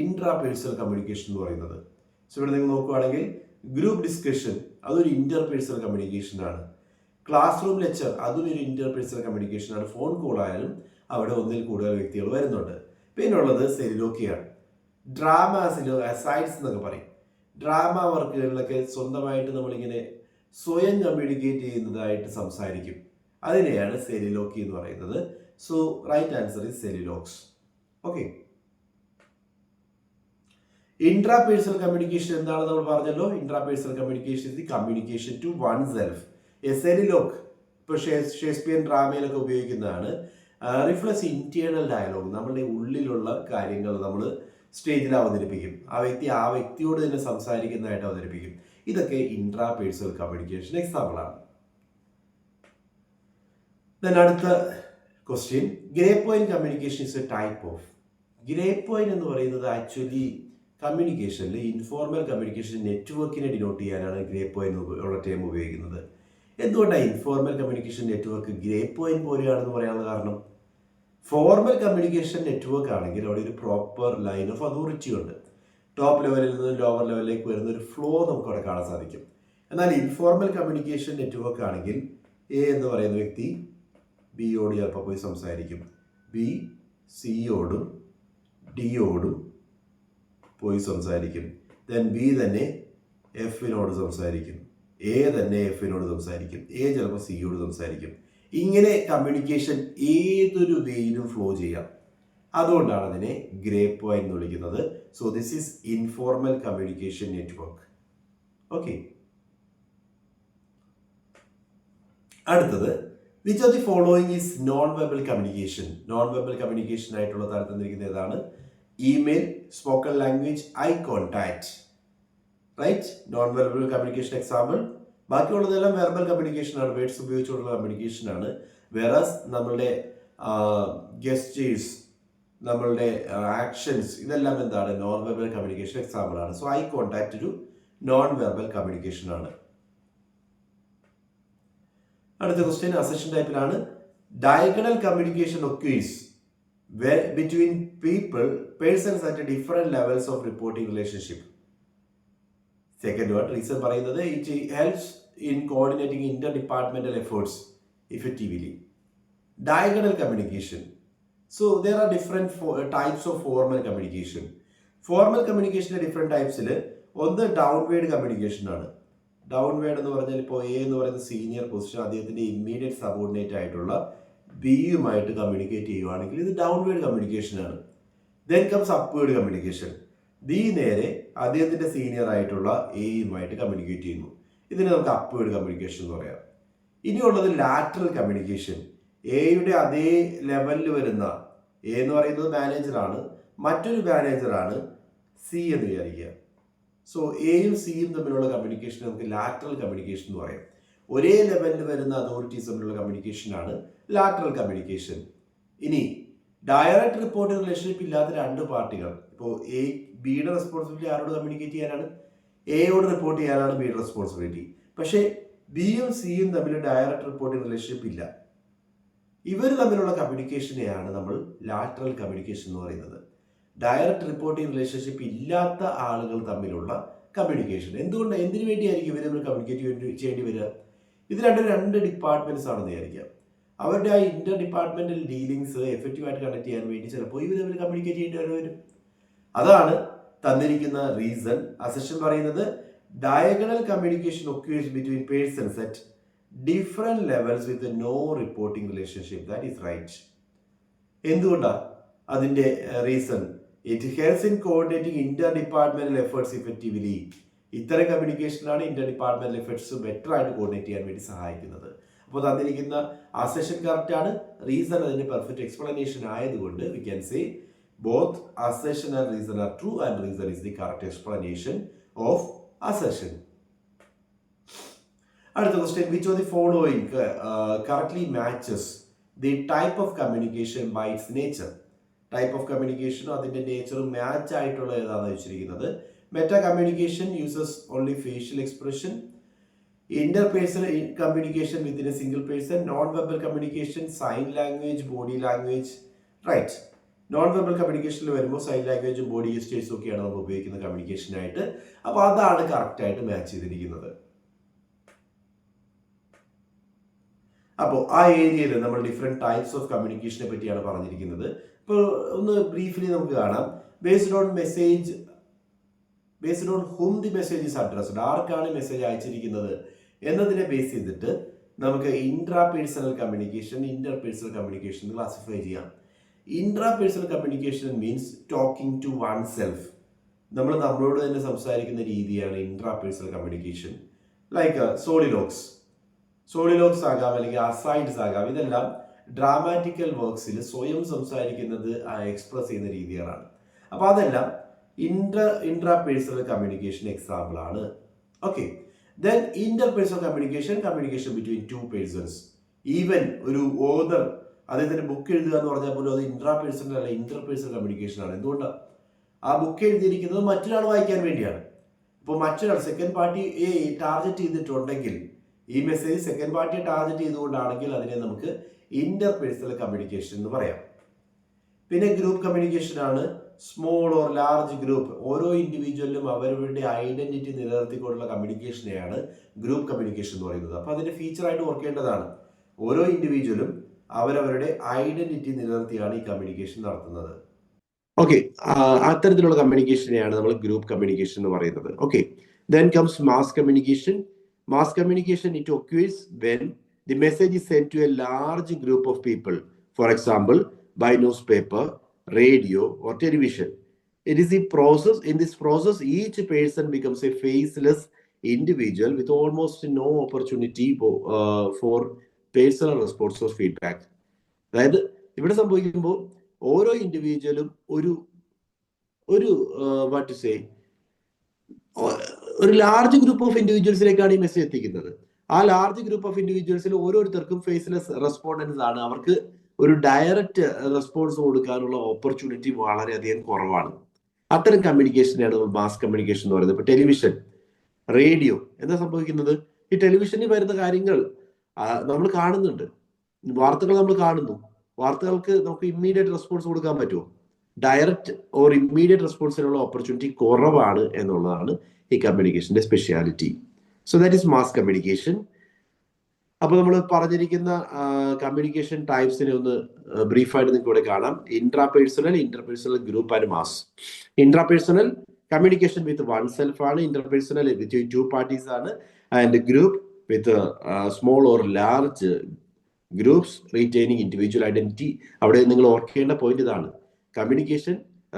ഇൻട്രാപേഴ്സണൽ കമ്മ്യൂണിക്കേഷൻ എന്ന് പറയുന്നത്. സോ ഇവിടെ നിങ്ങൾ നോക്കുകയാണെങ്കിൽ ഗ്രൂപ്പ് ഡിസ്കഷൻ അതൊരു ഇന്റർപേഴ്സണൽ കമ്മ്യൂണിക്കേഷൻ ആണ്. ക്ലാസ് റൂം ലെക്ചർ അതും ഒരു ഇന്റർപേഴ്സണൽ കമ്മ്യൂണിക്കേഷൻ ആണ്. ഫോൺ കോൾ ആയാലും അവിടെ ഒന്നിൽ കൂടുതൽ വ്യക്തികൾ വരുന്നുണ്ട്. പിന്നുള്ളത് സെലിലോക്കിയാണ്. ഡ്രാമാസിലോ അസൈഡ്സ് എന്നൊക്കെ പറയും. ഡ്രാമ വർക്കുകളിലൊക്കെ സ്വന്തമായിട്ട് നമ്മളിങ്ങനെ സ്വയം കമ്മ്യൂണിക്കേറ്റ് ചെയ്യുന്നതായിട്ട് സംസാരിക്കും. അതിനെയാണ് സെലിലോക്കി എന്ന് പറയുന്നത്. So right answer is soliloquies. Okay, intrapersonal communication എന്താണെന്ന് നമ്മൾ പറഞ്ഞല്ലോ. Intrapersonal communication is the communication to oneself. Soliloquy ഇപ്പോൾ ഷേക്സ്പിയർ ഡ്രാമയിലൊക്കെ ഉപയോഗിക്കുന്നതാണ്. റിഫ്ലക്സ് ഇന്റേണൽ ഡയലോഗ്, നമ്മളുടെ ഉള്ളിലുള്ള കാര്യങ്ങൾ നമ്മൾ സ്റ്റേജിൽ അവതരിപ്പിക്കും. ആ വ്യക്തിയോട് തന്നെ സംസാരിക്കുന്നതായിട്ട് അവതരിപ്പിക്കും. ഇതൊക്കെ ഇൻട്രാപേഴ്സണൽ കമ്മ്യൂണിക്കേഷൻ എക്സാമ്പിളാണ്. അടുത്ത question, grey point communication is A type of. Grey point എന്ന് പറയുന്നത് ആക്ച്വലി കമ്മ്യൂണിക്കേഷനിൽ ഇൻഫോർമൽ കമ്മ്യൂണിക്കേഷൻ നെറ്റ്വർക്കിനെ ഡിനോട്ട് ചെയ്യാനാണ് ഗ്രേ പോയിന്റ് ഉള്ള ടേം ഉപയോഗിക്കുന്നത്. എന്തുകൊണ്ടാണ് informal communication network grey point പോലെയാണെന്ന് പറയാനുള്ള കാരണം? ഫോർമൽ കമ്മ്യൂണിക്കേഷൻ നെറ്റ്വർക്ക് ആണെങ്കിൽ അവിടെ ഒരു പ്രോപ്പർ ലൈൻ ഓഫ് അതോറിറ്റി ഉണ്ട്. ടോപ്പ് ലെവലിൽ നിന്ന് ലോവർ ലെവലിലേക്ക് വരുന്ന ഒരു ഫ്ലോ നമുക്ക് അവിടെ കാണാൻ സാധിക്കും. എന്നാൽ ഇൻഫോർമൽ കമ്മ്യൂണിക്കേഷൻ നെറ്റ്വർക്ക് ആണെങ്കിൽ എ എന്ന് പറയുന്ന വ്യക്തി ബിയോട് ചിലപ്പോൾ പോയി സംസാരിക്കും, ബി സിയോടും ഡിയോടും പോയി സംസാരിക്കും, ദെൻ ബി തന്നെ എഫിനോട് സംസാരിക്കും, എ തന്നെ എഫിനോട് സംസാരിക്കും, എ ചിലപ്പോൾ സിയോട് സംസാരിക്കും. ഇങ്ങനെ കമ്മ്യൂണിക്കേഷൻ ഏതൊരു വേയിലും ഫ്ലോ ചെയ്യാം. അതുകൊണ്ടാണ് അതിനെ ഗ്രേ പോയിന്റ് എന്ന് വിളിക്കുന്നത്. So this is informal communication network. Okay, അടുത്തത് which of the following is non verbal communication. Non verbal communication ആയിട്ടുള്ള തരത്തിലിരിക്കുന്ന ഏതാണ്? Email, spoken language, eye contact, right? Non verbal communication example. ബാക്കിയുള്ളതെല്ലാം വെർബൽ കമ്മ്യൂണിക്കേഷൻ ആണ്, words ഉപയോഗിച്ചുള്ള communication ആണ്. Whereas നമ്മളുടെ gestures, നമ്മളുടെ ആക്ഷൻസ്, ഇതെല്ലാം എന്താണ്? നോൺ വെർബൽ കമ്മ്യൂണിക്കേഷൻ എക്സാമ്പിൾ ആണ്. സോ ഐ കോൺടാക്ട് ഒരു നോൺ വെർബൽ കമ്മ്യൂണിക്കേഷൻ ആണ്. അടുത്ത ക്വസ്റ്റ്യൻ അസഷൻ ടൈപ്പിലാണ്. Diagonal communication occurs between people, persons at different levels of reporting relationship. Second one, reason പറയുന്നത് it helps in coordinating interdepartmental efforts effectively. Diagonal communication. So there are different types of formal communication. Formal communication different types. ഒന്ന് downward communication ആണ്. Downward എന്ന് പറഞ്ഞാൽ ഇപ്പോൾ A എന്ന് പറയുന്ന senior position അദ്ദേഹത്തിന്റെ immediate subordinate ആയിട്ടുള്ള ബിയുമായിട്ട് കമ്മ്യൂണിക്കേറ്റ് ചെയ്യുവാണെങ്കിൽ ഇത് ഡൗൺവേർഡ് കമ്മ്യൂണിക്കേഷൻ ആണ്. Then comes upward communication. B നേരെ അദ്ദേഹത്തിന്റെ സീനിയർ ആയിട്ടുള്ള എയുമായിട്ട് കമ്മ്യൂണിക്കേറ്റ് ചെയ്യുന്നു. ഇതിനെ നമുക്ക് അപ്വേർഡ് കമ്മ്യൂണിക്കേഷൻ എന്ന് പറയാം. ഇനിയുള്ളത് ലാറ്ററൽ കമ്മ്യൂണിക്കേഷൻ. എയുടെ അതേ ലെവലിൽ വരുന്ന എ എന്ന് പറയുന്നത് മാനേജറാണ്, മറ്റൊരു മാനേജറാണ് സി എന്ന് വിചാരിക്കുക. സോ എയും സിയും തമ്മിലുള്ള കമ്മ്യൂണിക്കേഷൻ നമുക്ക് ലാറ്ററൽ കമ്മ്യൂണിക്കേഷൻ എന്ന് പറയാം. ഒരേ ലെവലിൽ വരുന്ന അതോറിറ്റീസ് തമ്മിലുള്ള കമ്മ്യൂണിക്കേഷനാണ് ലാറ്ററൽ കമ്മ്യൂണിക്കേഷൻ. ഇനി ഡയറക്റ്റ് റിപ്പോർട്ടിംഗ് റിലേഷൻഷിപ്പ് ഇല്ലാത്ത രണ്ട് പാർട്ടികൾ, ഇപ്പോൾ എ ബിയുടെ റെസ്പോൺസിബിലിറ്റി ആരോട് കമ്മ്യൂണിക്കേറ്റ് ചെയ്യാനാണ്? എയോട് റിപ്പോർട്ട് ചെയ്യാനാണ് ബിയുടെ റെസ്പോൺസിബിലിറ്റി. പക്ഷേ ബിയും സിയും തമ്മിൽ ഡയറക്റ്റ് റിപ്പോർട്ടിംഗ് റിലേഷൻഷിപ്പ് ഇല്ല. ഇവർ തമ്മിലുള്ള കമ്മ്യൂണിക്കേഷനെയാണ് നമ്മൾ ലാറ്ററൽ കമ്മ്യൂണിക്കേഷൻ എന്ന് പറയുന്നത്. ഡയറക്റ്റ് റിപ്പോർട്ടിംഗ് റിലേഷൻഷിപ്പ് ഇല്ലാത്ത ആളുകൾ തമ്മിലുള്ള കമ്മ്യൂണിക്കേഷൻ. എന്തിനു വേണ്ടിയായിരിക്കും ഇവർ തമ്മിൽ കമ്മ്യൂണിക്കേറ്റ് ചെയ്യേണ്ടി വരിക? ഇത് രണ്ട് ഡിപ്പാർട്ട്മെന്റ്സ് ആണെന്ന് വിചാരിക്കാം. അവരുടെ ആ ഇന്റർ ഡിപ്പാർട്ട്മെന്റൽ ഡീലിങ്സ് എഫക്റ്റീവായിട്ട് കണ്ടക്ട് ചെയ്യാൻ വേണ്ടി ചിലപ്പോൾ ഇവർ തമ്മിൽ കമ്മ്യൂണിക്കേറ്റ് ചെയ്യേണ്ടി വരും. അതാണ് തന്നിരിക്കുന്ന റീസൺ. അസഷൻ പറയുന്നത് diagonal communication occurs between persons at different levels with no reporting relationship. That is right. എന്തുകൊണ്ടാണ് അതിന്റെ reason? It helps in coordinating inter departmental efforts effectively. ഇത്തരം കമ്മ്യൂണിക്കേഷനാണ് ഇന്റർ ഡിപ്പാർട്ട്മെന്റൽ എഫേർട്സ് ബെറ്റർ ആയിട്ട് കോർഡിനേറ്റ് ചെയ്യാൻ വേണ്ടി സഹായിക്കുന്നത്. അപ്പോൾ തന്നിരിക്കുന്ന അസഷൻ കറക്റ്റ് ആണ്. റീസൺ അതിന്റെ പെർഫെക്റ്റ് എക്സ്പ്ലനേഷൻ ആയതുകൊണ്ട് we can say both assertion and reason are true and reason is the correct explanation of assertion. അടുത്ത question, which of the following correctly matches the type of communication by its nature? Type of കമ്മ്യൂണിക്കേഷനും അതിന്റെ നേച്ചറും match ആയിട്ടുള്ള ഏതാണെന്ന് വെച്ചിരിക്കുന്നത്. Meta communication uses only facial expression. Interpersonal communication within a single person. Non verbal communication, sign language, body language. Right. Non verbal കമ്മ്യൂണിക്കേഷനിൽ വരുമ്പോൾ sign ലാംഗ്വേജും body ജെസ്റ്റേഴ്സും ഒക്കെയാണ് നമ്മൾ ഉപയോഗിക്കുന്ന കമ്മ്യൂണിക്കേഷനായിട്ട്. അപ്പോൾ അതാണ് കറക്റ്റ് ആയിട്ട് മാച്ച് ചെയ്തിരിക്കുന്നത്. അപ്പോൾ ആ ഏരിയയിൽ നമ്മൾ ഡിഫറെന്റ് ടൈപ്സ് ഓഫ് കമ്മ്യൂണിക്കേഷനെ പറ്റിയാണ് പറഞ്ഞിരിക്കുന്നത്. ഇപ്പോൾ ഒന്ന് ബ്രീഫ്ലി നമുക്ക് കാണാം. Based on whom the message is addressed. ആർക്കാണ് മെസ്സേജ് അയച്ചിരിക്കുന്നത് എന്നതിനെ ബേസ് ചെയ്തിട്ട് നമുക്ക് intra personal communication, Inter personal communication classify ചെയ്യാം. Intra personal communication means talking to oneself. നമ്മളോട് തന്നെ സംസാരിക്കുന്ന രീതിയാണ് intra personal communication. Like soliloquies ആകാം, അല്ലെങ്കിൽ അസൈഡ്സ് ആകാം. ഇതെല്ലാം ഡ്രാമാറ്റിക്കൽ വർക്ക്സിൽ സ്വയം സംസാരിക്കുന്നത് എക്സ്പ്രസ് ചെയ്യുന്ന രീതികളാണ്. അപ്പോൾ അതെല്ലാം ഇൻട്രാ പേഴ്സണൽ കമ്മ്യൂണിക്കേഷൻ എക്സാമ്പിൾ ആണ്. Okay. Then inter personal communication between two persons. Even ഒരു ഓതർ അദ്ദേഹത്തിന്റെ ബുക്ക് എഴുതുക എന്ന് പറഞ്ഞാൽ പോലും അത് ഇൻട്രാ പേഴ്സണൽ അല്ല, ഇന്റർ പേഴ്സണൽ കമ്മ്യൂണിക്കേഷൻ ആണ്. എന്തുകൊണ്ടാണ്? ആ ബുക്ക് എഴുതിയിരിക്കുന്നത് മറ്റൊരാൾ വായിക്കാൻ വേണ്ടിയാണ്. ഇപ്പോൾ മറ്റൊരാൾ സെക്കൻഡ് പാർട്ടിയെ ടാർഗറ്റ് ചെയ്തിട്ടുണ്ടെങ്കിൽ, ഈ മെസ്സേജ് സെക്കൻഡ് പാർട്ടിയെ ടാർഗറ്റ് ചെയ്തുകൊണ്ടാണെങ്കിൽ അതിനെ നമുക്ക് ഇന്റർ പേഴ്സണൽ കമ്മ്യൂണിക്കേഷൻ എന്ന് പറയാം. പിന്നെ ഗ്രൂപ്പ് കമ്മ്യൂണിക്കേഷൻ ആണ്. സ്മോൾ ഓർ ലാർജ് ഗ്രൂപ്പ്, ഓരോ ഇൻഡിവിജ്വലിനും അവരവരുടെ ഐഡന്റിറ്റി നിലനിർത്തിക്കൊണ്ടുള്ള കമ്മ്യൂണിക്കേഷനെയാണ് ഗ്രൂപ്പ് കമ്മ്യൂണിക്കേഷൻ എന്ന് പറയുന്നത്. അപ്പോൾ അതിന്റെ ഫീച്ചറായിട്ട് ഓർക്കേണ്ടതാണ്, ഓരോ ഇൻഡിവിജ്വലും അവരവരുടെ ഐഡന്റിറ്റി നിലനിർത്തിയാണ് ഈ കമ്മ്യൂണിക്കേഷൻ നടത്തുന്നത്. ഓക്കെ, അത്തരത്തിലുള്ള കമ്മ്യൂണിക്കേഷനെയാണ് നമ്മൾ ഗ്രൂപ്പ് കമ്മ്യൂണിക്കേഷൻ എന്ന് പറയുന്നത്. Okay. Then comes mass communication. Mass communication, it occurs when the message is sent to a large group of people, for example, by newspaper, radio, or television. It is in this process, each person becomes a faceless individual with almost no opportunity for personal response or feedback. അതായത് ഇവിടെ സംഭവിക്കുമ്പോൾ ഓരോ ഇൻഡിവിജ്വലും ഒരു large group of ഇൻഡിവിജ്വൽസിലേക്കാണ് ഈ message എത്തിക്കുന്നത്. ആ large group of ഇൻഡിവിജ്വൽസിൽ ഓരോരുത്തർക്കും faceless respondents ആണ്. അവർക്ക് ഒരു ഡയറക്റ്റ് റെസ്പോൺസ് കൊടുക്കാനുള്ള ഓപ്പർച്യൂണിറ്റി വളരെയധികം കുറവാണ്. അത്തരം കമ്മ്യൂണിക്കേഷനെയാണ് മാസ് കമ്മ്യൂണിക്കേഷൻ എന്ന് പറയുന്നത്. ഇപ്പൊ ടെലിവിഷൻ, റേഡിയോ എന്താ സംഭവിക്കുന്നത്? ഈ ടെലിവിഷനിൽ വരുന്ന കാര്യങ്ങൾ നമ്മൾ കാണുന്നുണ്ട്, വാർത്തകൾ നമ്മൾ കാണുന്നു. വാർത്തകൾക്ക് നമുക്ക് ഇമ്മീഡിയറ്റ് റെസ്പോൺസ് കൊടുക്കാൻ പറ്റുമോ? ഡയറക്റ്റ് ഓർ ഇമ്മീഡിയറ്റ് റെസ്പോൺസിനുള്ള ഓപ്പർച്യൂണിറ്റി കുറവാണ് എന്നുള്ളതാണ് ഈ കമ്മ്യൂണിക്കേഷന്റെ speciality. So that is mass communication. അപ്പൊ നമ്മൾ പറഞ്ഞിരിക്കുന്ന കമ്മ്യൂണിക്കേഷൻ ടൈപ്സിനെ ഒന്ന് ബ്രീഫായിട്ട് നിങ്ങൾക്ക് ഇവിടെ കാണാം. Intrapersonal, interpersonal, group and mass. Intrapersonal communication with oneself ആണ്, ഇന്റർപേഴ്സണൽ ബിറ്റ്വീൻ ടു പാർട്ടീസ് ആണ്, and group with small or large groups retaining individual identity. അവിടെ നിങ്ങൾ ഓർക്കേണ്ട പോയിന്റ് ഇതാണ്, communication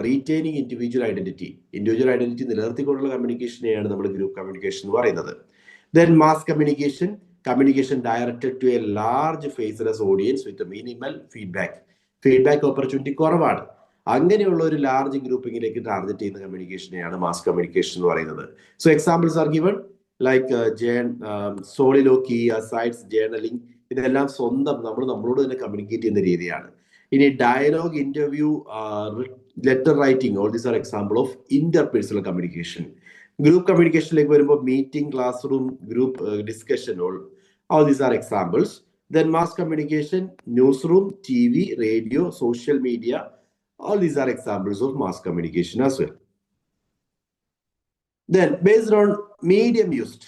retaining individual identity. Individual identity നിലനിർത്തിക്കൊണ്ടുള്ള കമ്മ്യൂണിക്കേഷനെയാണ് നമ്മൾ group communication എന്ന് പറയുന്നത്. Then mass communication, communication directed to a large faceless audience with a minimal feedback. Feedback opportunity കുറവാണ്. അങ്ങനെയുള്ള ഒരു ലാർജ് ഗ്രൂപ്പിങ്ങിലേക്ക് ടാർഗറ്റ് ചെയ്യുന്ന കമ്മ്യൂണിക്കേഷനെയാണ് മാസ് കമ്മ്യൂണിക്കേഷൻ എന്ന് പറയുന്നത്. So examples are given like soliloquy, asides, journaling. ഇതെല്ലാം സ്വന്തം നമ്മളോട് തന്നെ കമ്മ്യൂണിക്കേറ്റ് ചെയ്യുന്ന രീതിയാണ്. ഇനി dialogue, interview, letter writing, all these are example of interpersonal communication. Group കമ്മ്യൂണിക്കേഷനിലേക്ക് വരുമ്പോൾ meeting, classroom, group discussion, all these are examples. Then mass communication, newsroom, TV, radio, social media, all these are examples of mass communication as well. Then based on medium used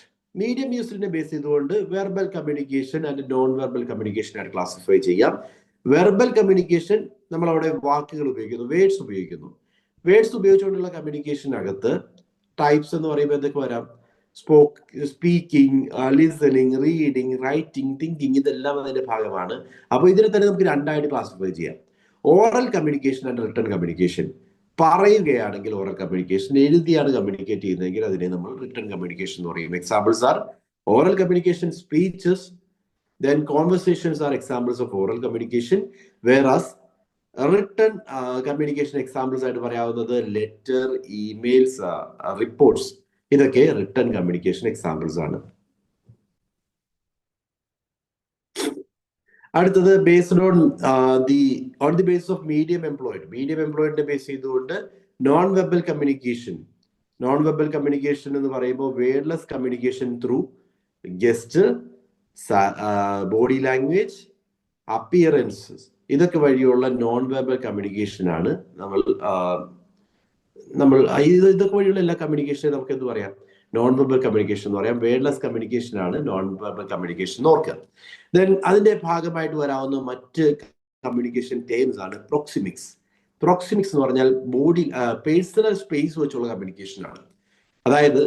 നെ base ചെയ്തുകൊണ്ട് verbal communication and non verbal communication ആയിട്ട് classify ചെയ്യാം. Verbal communication നമ്മൾ അവിടെ വാക്കുകൾ ഉപയോഗിക്കുന്നു, words ഉപയോഗിച്ചുകൊണ്ടുള്ള കമ്മ്യൂണിക്കേഷനകത്ത് types എന്ന് പറയുമ്പോൾ എന്തൊക്കെ വരാം? Speaking, listening, reading, writing, thinking, ഇതെല്ലാം അതിന്റെ ഭാഗമാണ്. അപ്പോൾ ഇതിനെ തന്നെ നമുക്ക് രണ്ടായിട്ട് ക്ലാസിഫൈ ചെയ്യാം, oral communication and written communication. പറയുകയാണെങ്കിൽ ഓറൽ കമ്മ്യൂണിക്കേഷൻ, എഴുതിയാണ് കമ്മ്യൂണിക്കേറ്റ് ചെയ്യുന്നതെങ്കിൽ അതിനെ നമ്മൾ റിട്ടൺ കമ്മ്യൂണിക്കേഷൻ എന്ന് പറയും. Examples are oral communication, speeches, then conversations are examples of oral communication. Whereas written communication examples ആയിട്ട് പറയാവുന്നത് ലെറ്റർ, ഇമെയിൽസ്, റിപ്പോർട്ട്സ്, ഇതൊക്കെ റിട്ടൺ കമ്മ്യൂണിക്കേഷൻ എക്സാമ്പിൾസ് ആണ്. അടുത്തത് based on the basis of medium എംപ്ലോയിഡിനെ ബേസ് ചെയ്തുകൊണ്ട് non verbal communication എന്ന് പറയുമ്പോൾ wordless communication through ഗസ്റ്റ്, ബോഡി ലാംഗ്വേജ്, അപ്പിയറൻസസ്, ഇതൊക്കെ വഴിയുള്ള നോൺ വെർബൽ കമ്മ്യൂണിക്കേഷൻ ആണ് നമ്മൾ ഇതൊക്കെ വഴിയുള്ള എല്ലാ കമ്മ്യൂണിക്കേഷനും നമുക്ക് എന്ത് പറയാം? നോൺ വെർബൽ കമ്മ്യൂണിക്കേഷൻ എന്ന് പറയാം. വേർഡ്ലെസ് കമ്മ്യൂണിക്കേഷൻ ആണ് നോൺ വെർബൽ കമ്മ്യൂണിക്കേഷൻ ഓർക്കുക. ദെൻ അതിന്റെ ഭാഗമായിട്ട് വരാവുന്ന മറ്റ് കമ്മ്യൂണിക്കേഷൻ ടേംസ് ആണ് പ്രോക്സിമിക്സ് എന്ന് പറഞ്ഞാൽ പേഴ്സണൽ സ്പേസ് വെച്ചുള്ള കമ്മ്യൂണിക്കേഷൻ ആണ്. അതായത്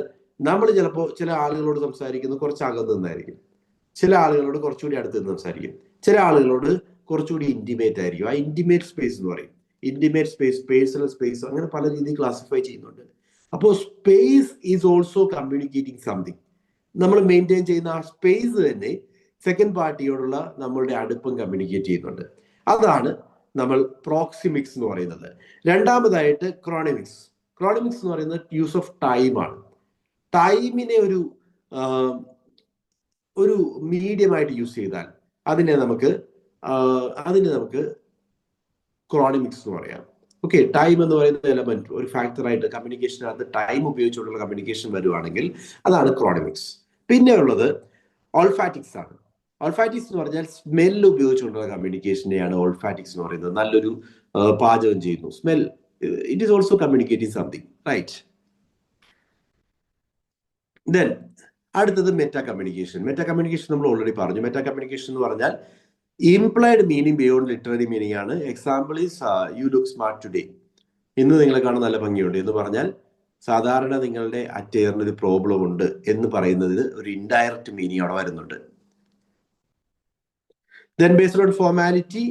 നമ്മൾ ചിലപ്പോൾ ചില ആളുകളോട് സംസാരിക്കുന്നത് കുറച്ച് അകന്ന് നിന്നായിരിക്കും, ചില ആളുകളോട് കുറച്ചുകൂടി അടുത്ത് നിന്ന് സംസാരിക്കും, ചില ആളുകളോട് കുറച്ചുകൂടി ഇന്റിമേറ്റ് ആയിരിക്കും. ആ ഇന്റിമേറ്റ് സ്പേസ് എന്ന് പറയും. ഇന്റിമേറ്റ് സ്പേസ്, പേഴ്സണൽ സ്പേസ്, അങ്ങനെ പല രീതിയിൽ ക്ലാസിഫൈ ചെയ്യുന്നുണ്ട്. അപ്പോൾ space is also communicating something. നമ്മൾ മെയിൻറ്റെയിൻ ചെയ്യുന്ന ആ സ്പേസ് തന്നെ സെക്കൻഡ് പാർട്ടിയോടുള്ള നമ്മളുടെ അടുപ്പം കമ്മ്യൂണിക്കേറ്റ് ചെയ്യുന്നുണ്ട്. അതാണ് നമ്മൾ പ്രോക്സിമിക്സ് എന്ന് പറയുന്നത്. രണ്ടാമതായിട്ട് ക്രോണിമിക്സ് എന്ന് പറയുന്നത് യൂസ് ഓഫ് ടൈമാണ്. ടൈമിനെ ഒരു മീഡിയമായിട്ട് യൂസ് ചെയ്താൽ അതിനെ നമുക്ക് ക്രോണിമിക്സ് എന്ന് പറയാം. ഓക്കെ, ടൈം എന്ന് പറയുന്ന എലമെന്റ് ഒരു ഫാക്ടറായിട്ട് കമ്മ്യൂണിക്കേഷനകത്ത് ടൈം ഉപയോഗിച്ചുകൊണ്ടുള്ള കമ്മ്യൂണിക്കേഷൻ വരുവാണെങ്കിൽ അതാണ് ക്രോണിമിക്സ്. പിന്നെ ഉള്ളത് ഓൾഫാറ്റിക്സ് ആണ്. ഓൾഫാറ്റിക്സ് എന്ന് പറഞ്ഞാൽ സ്മെൽ ഉപയോഗിച്ചുകൊണ്ടുള്ള കമ്മ്യൂണിക്കേഷനെയാണ് ഓൾഫാറ്റിക്സ് എന്ന് പറയുന്നത്. നല്ലൊരു പാചകം ചെയ്യുന്നു, smell, it is also communicating something, right? Then അടുത്തത് മെറ്റാ കമ്മ്യൂണിക്കേഷൻ നമ്മൾ ഓൾറെഡി പറഞ്ഞു. മെറ്റാ കമ്മ്യൂണിക്കേഷൻ എന്ന് പറഞ്ഞാൽ implied meaning beyond literary meaning ആണ്. Example is you look smart today, ഇന്ന് നിങ്ങളെ കാണാൻ നല്ല ഭംഗിയുണ്ട് എന്ന് പറഞ്ഞാൽ സാധാരണ നിങ്ങളുടെ അറ്റയറിന് ഒരു പ്രോബ്ലം ഉണ്ട് എന്ന് പറയുന്നതിന് ഒരു ഇൻഡയറക്റ്റ് മീനിങ് അവിടെ വരുന്നുണ്ട്. Then based on formality,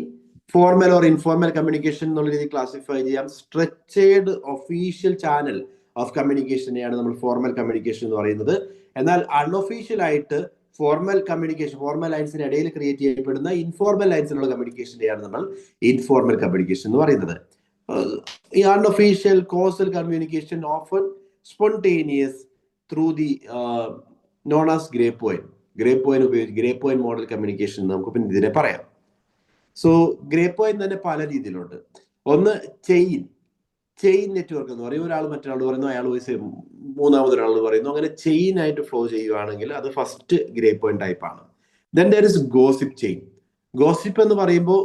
formal or informal communication എന്നുള്ള രീതിയിൽ ക്ലാസിഫൈ ചെയ്യാം. സ്ട്രക്ചേർഡ് ഒഫീഷ്യൽ ചാനൽ ഓഫ് കമ്മ്യൂണിക്കേഷനെയാണ് നമ്മൾ ഫോർമൽ കമ്മ്യൂണിക്കേഷൻ എന്ന് പറയുന്നത്. എന്നാൽ അൺഒഫീഷ്യൽ ആയിട്ട് ഫോർമൽ ലൈൻസിന് ഇടയിൽ ക്രിയേറ്റ് ചെയ്യപ്പെടുന്ന ഇൻഫോർമൽ ലൈൻസിലുള്ള കമ്മ്യൂണിക്കേഷനെയാണ് നമ്മൾ ഇൻഫോർമൽ കമ്മ്യൂണിക്കേഷൻ എന്ന് പറയുന്നത്. ഈ unofficial causal communication often spontaneous through the known as grey point model communication നമുക്ക് പിന്നെ ഇതിനെ പറയാം. സോ ഗ്രേ പോയിന്റ് തന്നെ പല രീതിയിലുണ്ട്. ഒന്ന് ചെയിൻ നെറ്റ്വർക്ക് എന്ന് പറയും. ഒരാൾ മറ്റൊരാൾ പറയുന്നു, അയാൾ മൂന്നാമതൊരാൾ പറയുന്നു, അങ്ങനെ ചെയിൻ ആയിട്ട് ഫ്ലോ ചെയ്യുവാണെങ്കിൽ അത് ഫസ്റ്റ് ഗ്രേ പോയിന്റ് ടൈപ്പ് ആണ്. Then there is gossip chain. Gossip എന്ന് പറയുമ്പോൾ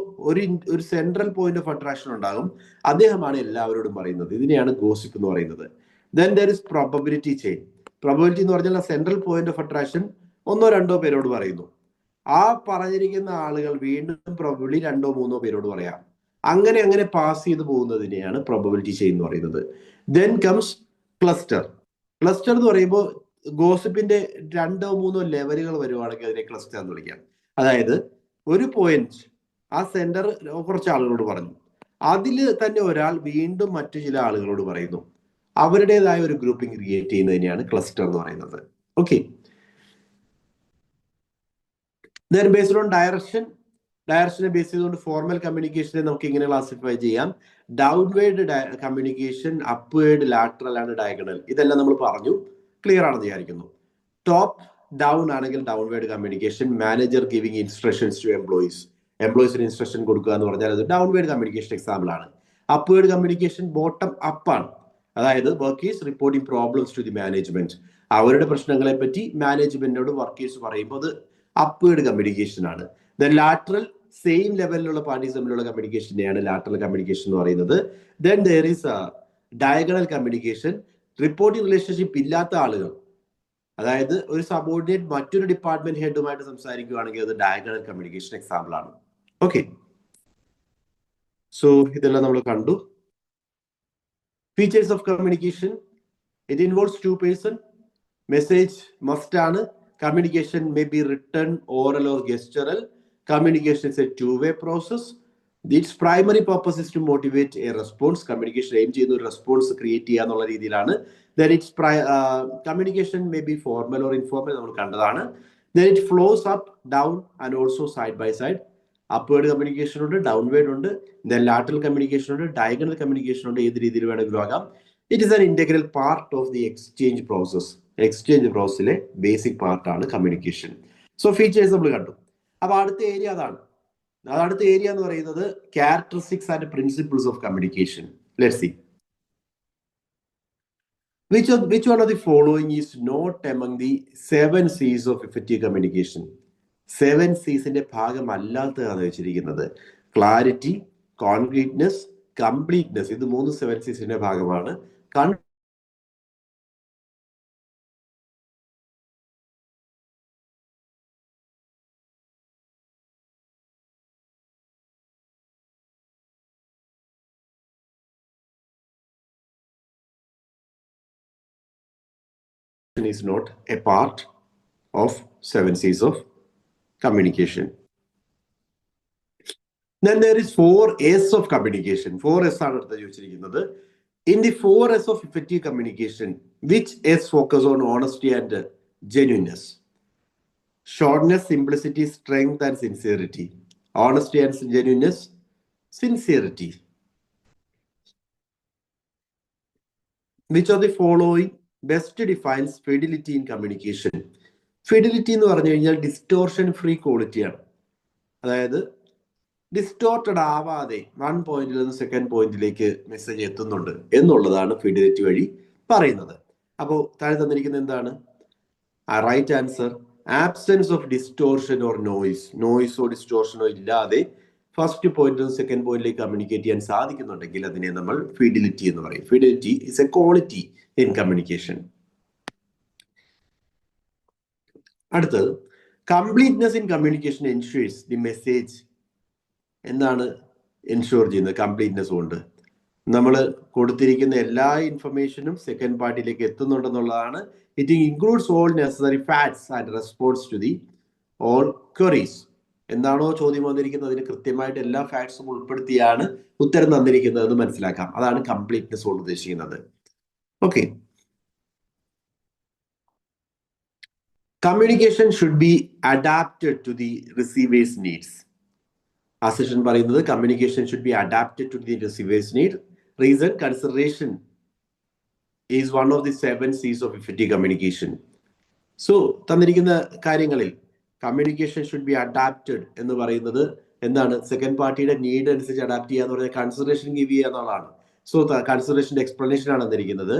ഒരു സെൻട്രൽ പോയിന്റ് ഓഫ് അട്രാക്ഷൻ ഉണ്ടാകും, അദ്ദേഹമാണ് എല്ലാവരോടും പറയുന്നത്. ഇതിനെയാണ് ഗോസിപ്പ് എന്ന് പറയുന്നത്. Then there is probability chain. Probability എന്ന് പറഞ്ഞാൽ സെൻട്രൽ പോയിന്റ് ഓഫ് അട്രാക്ഷൻ ഒന്നോ രണ്ടോ പേരോട് പറയുന്നു. ആ പറഞ്ഞിരിക്കുന്ന ആളുകൾ വീണ്ടും പ്രോബബിലി രണ്ടോ മൂന്നോ പേരോട് പറയാം. അങ്ങനെ അങ്ങനെ പാസ് ചെയ്ത് പോകുന്നതിനെയാണ് പ്രോബബിലിറ്റി ചെയിൻ എന്ന് പറയുന്നത്. Then comes cluster. ക്ലസ്റ്റർ എന്ന് പറയുമ്പോൾ ഗോസിപ്പിന്റെ രണ്ടോ മൂന്നോ ലെവലുകൾ വരുവാണെങ്കിൽ അതിനെ ക്ലസ്റ്റർ എന്ന് വിളിക്കാം. അതായത് ഒരു പോയിന്റ് ആ സെന്റർ കുറച്ച് ആളുകളോട് പറഞ്ഞു, അതിൽ തന്നെ ഒരാൾ വീണ്ടും മറ്റു ചില ആളുകളോട് പറയുന്നു. അവരുടേതായ ഒരു ഗ്രൂപ്പിംഗ് ക്രിയേറ്റ് ചെയ്യുന്നതിനെയാണ് ക്ലസ്റ്റർ എന്ന് പറയുന്നത്. ഓക്കെ. ദെൻ ബേസ്ഡ് ഓൺ ഡയറക്ഷനെ ബേസ് ചെയ്തുകൊണ്ട് ഫോർമൽ കമ്മ്യൂണിക്കേഷനെ നമുക്ക് ഇങ്ങനെ ക്ലാസിഫൈ ചെയ്യാം. ഡൗൺവേർഡ് കമ്മ്യൂണിക്കേഷൻ, അപ്വേർഡ്, ലാറ്ററൽ ആണ്, ഡയഗണൽ. ഇതെല്ലാം നമ്മൾ പറഞ്ഞു, ക്ലിയർ ആണെന്ന് വിചാരിക്കുന്നു. ടോപ്പ് ഡൗൺ ആണെങ്കിൽ downward communication, manager giving instructions to എംപ്ലോയീസിന് ഇൻസ്ട്രക്ഷൻ കൊടുക്കുക എന്ന് പറഞ്ഞാൽ അത് ഡൗൺവേർഡ് കമ്മ്യൂണിക്കേഷൻ എക്സാമ്പിൾ ആണ്. അപ്വേർഡ് കമ്മ്യൂണിക്കേഷൻ ബോട്ടം അപ്പ് ആണ്. അതായത് workers reporting problems to the management. അവരുടെ പ്രശ്നങ്ങളെ പറ്റി മാനേജ്മെന്റിനോട് വർക്കേഴ്സ് പറയുമ്പോൾ അത് അപ്വേർഡ് കമ്മ്യൂണിക്കേഷൻ ആണ്. ദെൻ ലാറ്ററൽ, സെയിം ലെവലിലുള്ള പാർട്ടീസ് തമ്മിലുള്ള കമ്മ്യൂണിക്കേഷനെയാണ് ലാറ്ററൽ കമ്മ്യൂണിക്കേഷൻ എന്ന് പറയുന്നത്. Then there is diagonal communication. Reporting relationship ഇല്ലാത്ത ആളുകൾ, അതായത് ഒരു സബോർഡിനേറ്റ് മറ്റൊരു ഡിപ്പാർട്ട്മെന്റ് ഹെഡുമായിട്ട് സംസാരിക്കുകയാണെങ്കിൽ അത് ഡയഗണൽ കമ്മ്യൂണിക്കേഷൻ എക്സാമ്പിൾ ആണ്. ഓക്കെ, സോ ഇതെല്ലാം നമ്മൾ കണ്ടു. Features of communication, it involves two person. Message must ആണ്. Communication may be written, oral or gestural. Communication is a two-way process. Its primary purpose is to motivate a response. Communication aim ചെയ്യുന്ന ഒരു response create ചെയ്യുക എന്നുള്ള രീതിയിലാണ്. Then its communication may be formal or informal, നമ്മൾ കണ്ടതാണ്. Then it flows up, down and also side by side. Upward communication ഉണ്ട്, downward ഉണ്ട്, then lateral communication ഉണ്ട്, diagonal communication ഉണ്ട്. ഏത് രീതിയിൽ വേണമെങ്കിലും ആകാം. It is an integral part of the exchange process. Exchange പ്രോസസ്സിലെ ബേസിക് പാർട്ടാണ് കമ്മ്യൂണിക്കേഷൻ. സോ ഫീച്ചേഴ്സ് നമ്മൾ കണ്ടു. അപ്പൊ അടുത്ത ഏരിയ അതാണ്. അടുത്ത ഏരിയ എന്ന് പറയുന്നത് characteristics and principles of communication. Let's see. Which one of the following is not among the 7 C's of effective communication? 7 C's-ന്റെ ഭാഗമല്ലാത്തതാണ് വെച്ചിരിക്കുന്നത്. Clarity, concreteness, completeness. ഇത് 3 7 C's-ന്റെ ഭാഗമാണ്. is not a part of 7 C's of communication. Then there is 4 A's of communication. 4 A's ആണ് അടുത്ത ചോദിച്ചിരിക്കുന്നത്. In the 4 A's of effective communication, which S focus on honesty and genuineness? Shortness, simplicity, strength and sincerity. Honesty and genuineness, sincerity. Which of the following best defines fidelity in communication? Fidelity എന്ന് പറഞ്ഞു കഴിഞ്ഞാൽ distortion free ക്വാളിറ്റിയാണ്. അതായത് distorted ആവാതെ 1 പോയിന്റിൽ നിന്ന് 2nd പോയിന്റിലേക്ക് message എത്തുന്നുണ്ട് എന്നുള്ളതാണ് ഫിഡിലിറ്റി വഴി പറയുന്നത്. അപ്പോൾ താഴെ തന്നിരിക്കുന്നത് എന്താണ്? Right answer, absence of distortion or നോയ്സോ ഡിസ്റ്റോർഷനോ ഇല്ലാതെ ഫസ്റ്റ് പോയിന്റിൽ നിന്ന് 2nd പോയിന്റിലേക്ക് കമ്മ്യൂണിക്കേറ്റ് ചെയ്യാൻ സാധിക്കുന്നുണ്ടെങ്കിൽ അതിനെ നമ്മൾ ഫിഡിലിറ്റി എന്ന് പറയും. Fidelity is a quality in communication. അടുത്തത്, completeness in communication ensures the message. എന്താണ് എൻഷുർ ചെയ്യുന്നത്? കംപ്ലീറ്റ്നെസ് കൊണ്ട് നമ്മൾ കൊടുത്തിരിക്കുന്ന എല്ലാ ഇൻഫർമേഷനും 2nd പാർട്ടിയിലേക്ക് എത്തുന്നുണ്ടെന്നുള്ളതാണ്. It includes all necessary facts and response to the all queries. എന്താണോ ചോദ്യം വന്നിരിക്കുന്നത് അതിന് കൃത്യമായിട്ട് എല്ലാ ഫാക്ട്സും ഉൾപ്പെടുത്തിയാണ് ഉത്തരം തന്നിരിക്കുന്നത് എന്ന് മനസ്സിലാക്കാം. അതാണ് കംപ്ലീറ്റ്നെസ് കൊണ്ട് ഉദ്ദേശിക്കുന്നത്. Okay. Communication should be adapted to the receiver's needs. ആ സെഷൻ പറയുന്നത് communication should be adapted to the receiver's need. Reason, consideration is one of the 7 C's of effective communication. So തന്നിരിക്കുന്ന കാര്യങ്ങളിൽ communication should be adapted എന്ന് പറയുന്നത് എന്താണ്? 2nd പാർട്ടിയുടെ need അനുസരിച്ച് adapt ചെയ്യുക എന്ന് പറഞ്ഞാൽ കൺസിഡറേഷൻ ഗിവ് ചെയ്യുക എന്നുള്ളതാണ്. സോ കൺസിഡറേഷന്റെ എക്സ്പ്ലനേഷൻ ആണ് തന്നിരിക്കുന്നത്.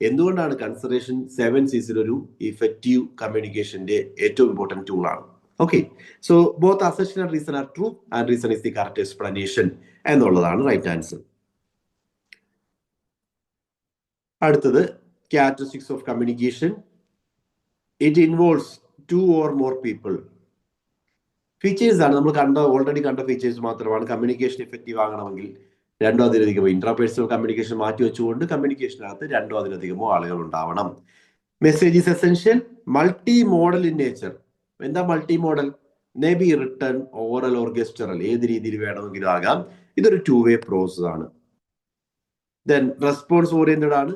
എന്തുകൊണ്ടാണ് കൺസിഡറേഷൻ 7 C's ഒരു ഇഫക്റ്റീവ് കമ്മ്യൂണിക്കേഷന്റെ ഏറ്റവും ഇമ്പോർട്ടൻറ്റ് ടൂളാണ്. Okay, so both assertion and reason are true and reason is the correct explanation എന്നുള്ളതാണ് റൈറ്റ് ആൻസർ. അടുത്തത് characteristics of communication. It involves 2 or more people. Features ആണ് നമ്മൾ ഓൾറെഡി കണ്ട ഫീച്ചേഴ്സ് മാത്രമാണ്. Communication effective ആകണമെങ്കിൽ 2 അതിലധികമോ ഇൻട്രാപേഴ്സണൽ കമ്മ്യൂണിക്കേഷൻ മാറ്റി വെച്ചുകൊണ്ട് കമ്മ്യൂണിക്കേഷനകത്ത് 2 അതിലധികമോ ആളുകൾ ഉണ്ടാവണം. Message is essential, multi modal in nature. എന്താ multi modal? May be written, oral or gestural, ഏത് രീതിയിൽ വേണമെങ്കിലും ആകാം. ഇതൊരു 2-way പ്രോസസ് ആണ്. ദെൻ റെസ്പോൺസ് ഓറിയന്റഡ് ആണ്.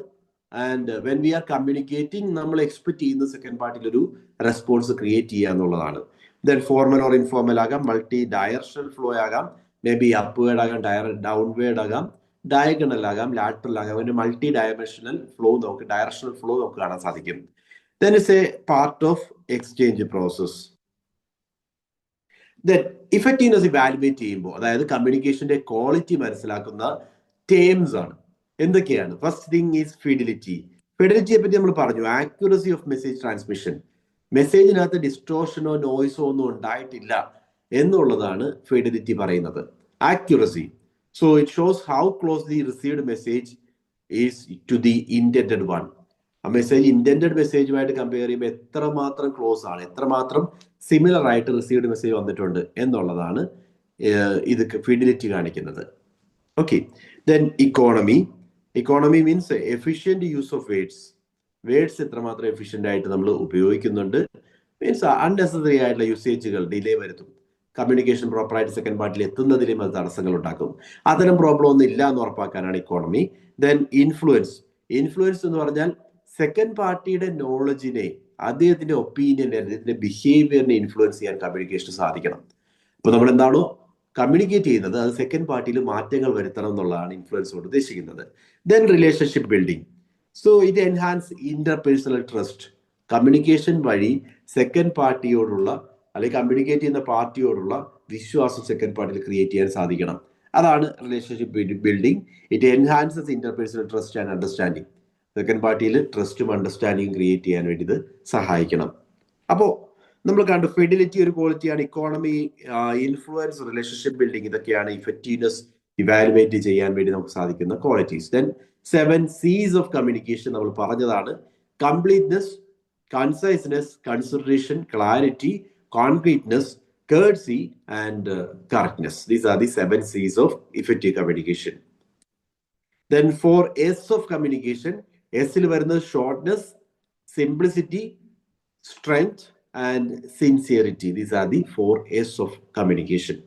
And when we are communicating നമ്മൾ എക്സ്പെക്ട് ചെയ്യുന്ന സെക്കൻഡ് പാർട്ടിൽ ഒരു റെസ്പോൺസ് ക്രിയേറ്റ് ചെയ്യുക എന്നുള്ളതാണ്. ദെൻ ഫോർമൽ ഓർ ഇൻഫോർമൽ ആകാം, മൾട്ടി ഡയറക്ഷണൽ ഫ്ലോ ആകാം, മേ ബി അപ്വേർഡ് ആകാം, ഡൗൺവേർഡ് ആകാം, ഡയഗണൽ ആകാം, ലാറ്ററൽ ആകാം. ഒരു മൾട്ടി ഡയമെൻഷണൽ ഫ്ലോ നമുക്ക് ഡയറക്ഷണൽ ഫ്ലോ നമുക്ക് കാണാൻ സാധിക്കും. Then is a part of exchange process. Then effectiveness evaluate ചെയ്യുമ്പോൾ, അതായത് കമ്മ്യൂണിക്കേഷന്റെ ക്വാളിറ്റി മനസ്സിലാക്കുന്ന ടേംസ് ആണ്. എന്തൊക്കെയാണ്? First thing is fidelity. ഫിഡിലിറ്റിയെ പറ്റി നമ്മൾ പറഞ്ഞു. Accuracy of message transmission. മെസ്സേജിനകത്ത് ഡിസ്റ്റോർഷനോ നോയ്സോ ഒന്നും ഉണ്ടായിട്ടില്ല എന്നുള്ളതാണ് ഫിഡിലിറ്റി പറയുന്നത്. Accuracy, so it shows how close the received message is to the intended one. ആ മെസ്സേജ് ഇന്റന്റഡ് മെസ്സേജുമായിട്ട് കമ്പയർ ചെയ്യുമ്പോൾ എത്രമാത്രം ക്ലോസ് ആണ്, എത്രമാത്രം സിമിലർ ആയിട്ട് റിസീവ്ഡ് മെസ്സേജ് വന്നിട്ടുണ്ട് എന്നുള്ളതാണ് ഇത് ഫിഡിലിറ്റി കാണിക്കുന്നത്. Okay, then economy. Economy means efficient use of words. Words എത്രമാത്രം എഫിഷ്യന്റ് ആയിട്ട് നമ്മൾ ഉപയോഗിക്കുന്നുണ്ട്. മീൻസ് അൺനെസസറി ആയിട്ടുള്ള യൂസേജുകൾ ഡിലേ വരുത്തും. കമ്മ്യൂണിക്കേഷൻ പ്രോപ്പറായിട്ട് സെക്കൻഡ് പാർട്ടിൽ എത്തുന്നതിലും അത് തടസ്സങ്ങൾ ഉണ്ടാക്കും. അത്തരം പ്രോബ്ലം ഒന്നും ഇല്ല എന്ന് ഉറപ്പാക്കാനാണ് ഇക്കോണമി. Then influence. ഇൻഫ്ലുവൻസ് എന്ന് പറഞ്ഞാൽ സെക്കൻഡ് പാർട്ടിയുടെ നോളജിനെ, അദ്ദേഹത്തിന്റെ ഒപ്പീനിയനെ, അദ്ദേഹത്തിന്റെ ബിഹേവിയറിനെ ഇൻഫ്ലുവൻസ് ചെയ്യാൻ കമ്മ്യൂണിക്കേഷന് സാധിക്കണം. അപ്പൊ നമ്മൾ എന്താണോ കമ്മ്യൂണിക്കേറ്റ് ചെയ്യുന്നത് അത് സെക്കൻഡ് പാർട്ടിയിൽ മാറ്റങ്ങൾ വരുത്തണം എന്നുള്ളതാണ് ഇൻഫ്ലുവൻസ് കൊണ്ട് ഉദ്ദേശിക്കുന്നത്. Then relationship building. സോ ഇത് എൻഹാൻസ് ഇന്റർപേഴ്സണൽ ട്രസ്റ്റ്. കമ്മ്യൂണിക്കേഷൻ വഴി സെക്കൻഡ് പാർട്ടിയോടുള്ള അല്ലെങ്കിൽ കമ്മ്യൂണിക്കേറ്റ് ചെയ്യുന്ന പാർട്ടിയോടുള്ള വിശ്വാസം സെക്കൻഡ് പാർട്ടിയിൽ ക്രിയേറ്റ് ചെയ്യാൻ സാധിക്കണം. അതാണ് relationship building. It enhances interpersonal trust and understanding. Second പാർട്ടിയിൽ ട്രസ്റ്റും അണ്ടർസ്റ്റാൻഡിങ്ങും ക്രിയേറ്റ് ചെയ്യാൻ വേണ്ടി ഇത് സഹായിക്കണം. അപ്പോൾ നമ്മൾ കണ്ടു ഫിഡിലിറ്റി ഒരു ക്വാളിറ്റിയാണ്. ഇക്കോണമി, ഇൻഫ്ലുവൻസ്, റിലേഷൻഷിപ്പ് ബിൽഡിംഗ്, ഇതൊക്കെയാണ് ഇഫക്റ്റീവ്നെസ് ഇവാലുവേറ്റ് ചെയ്യാൻ വേണ്ടി നമുക്ക് സാധിക്കുന്ന qualities. Then 7 C's of communication നമ്മൾ പറഞ്ഞതാണ്. Completeness, conciseness, consideration, clarity, concreteness, courtesy and correctness. These are the 7 C's of effective communication. Then 4 S of communication. S-il varunna shortness, simplicity, strength and sincerity. These are the 4 S of communication.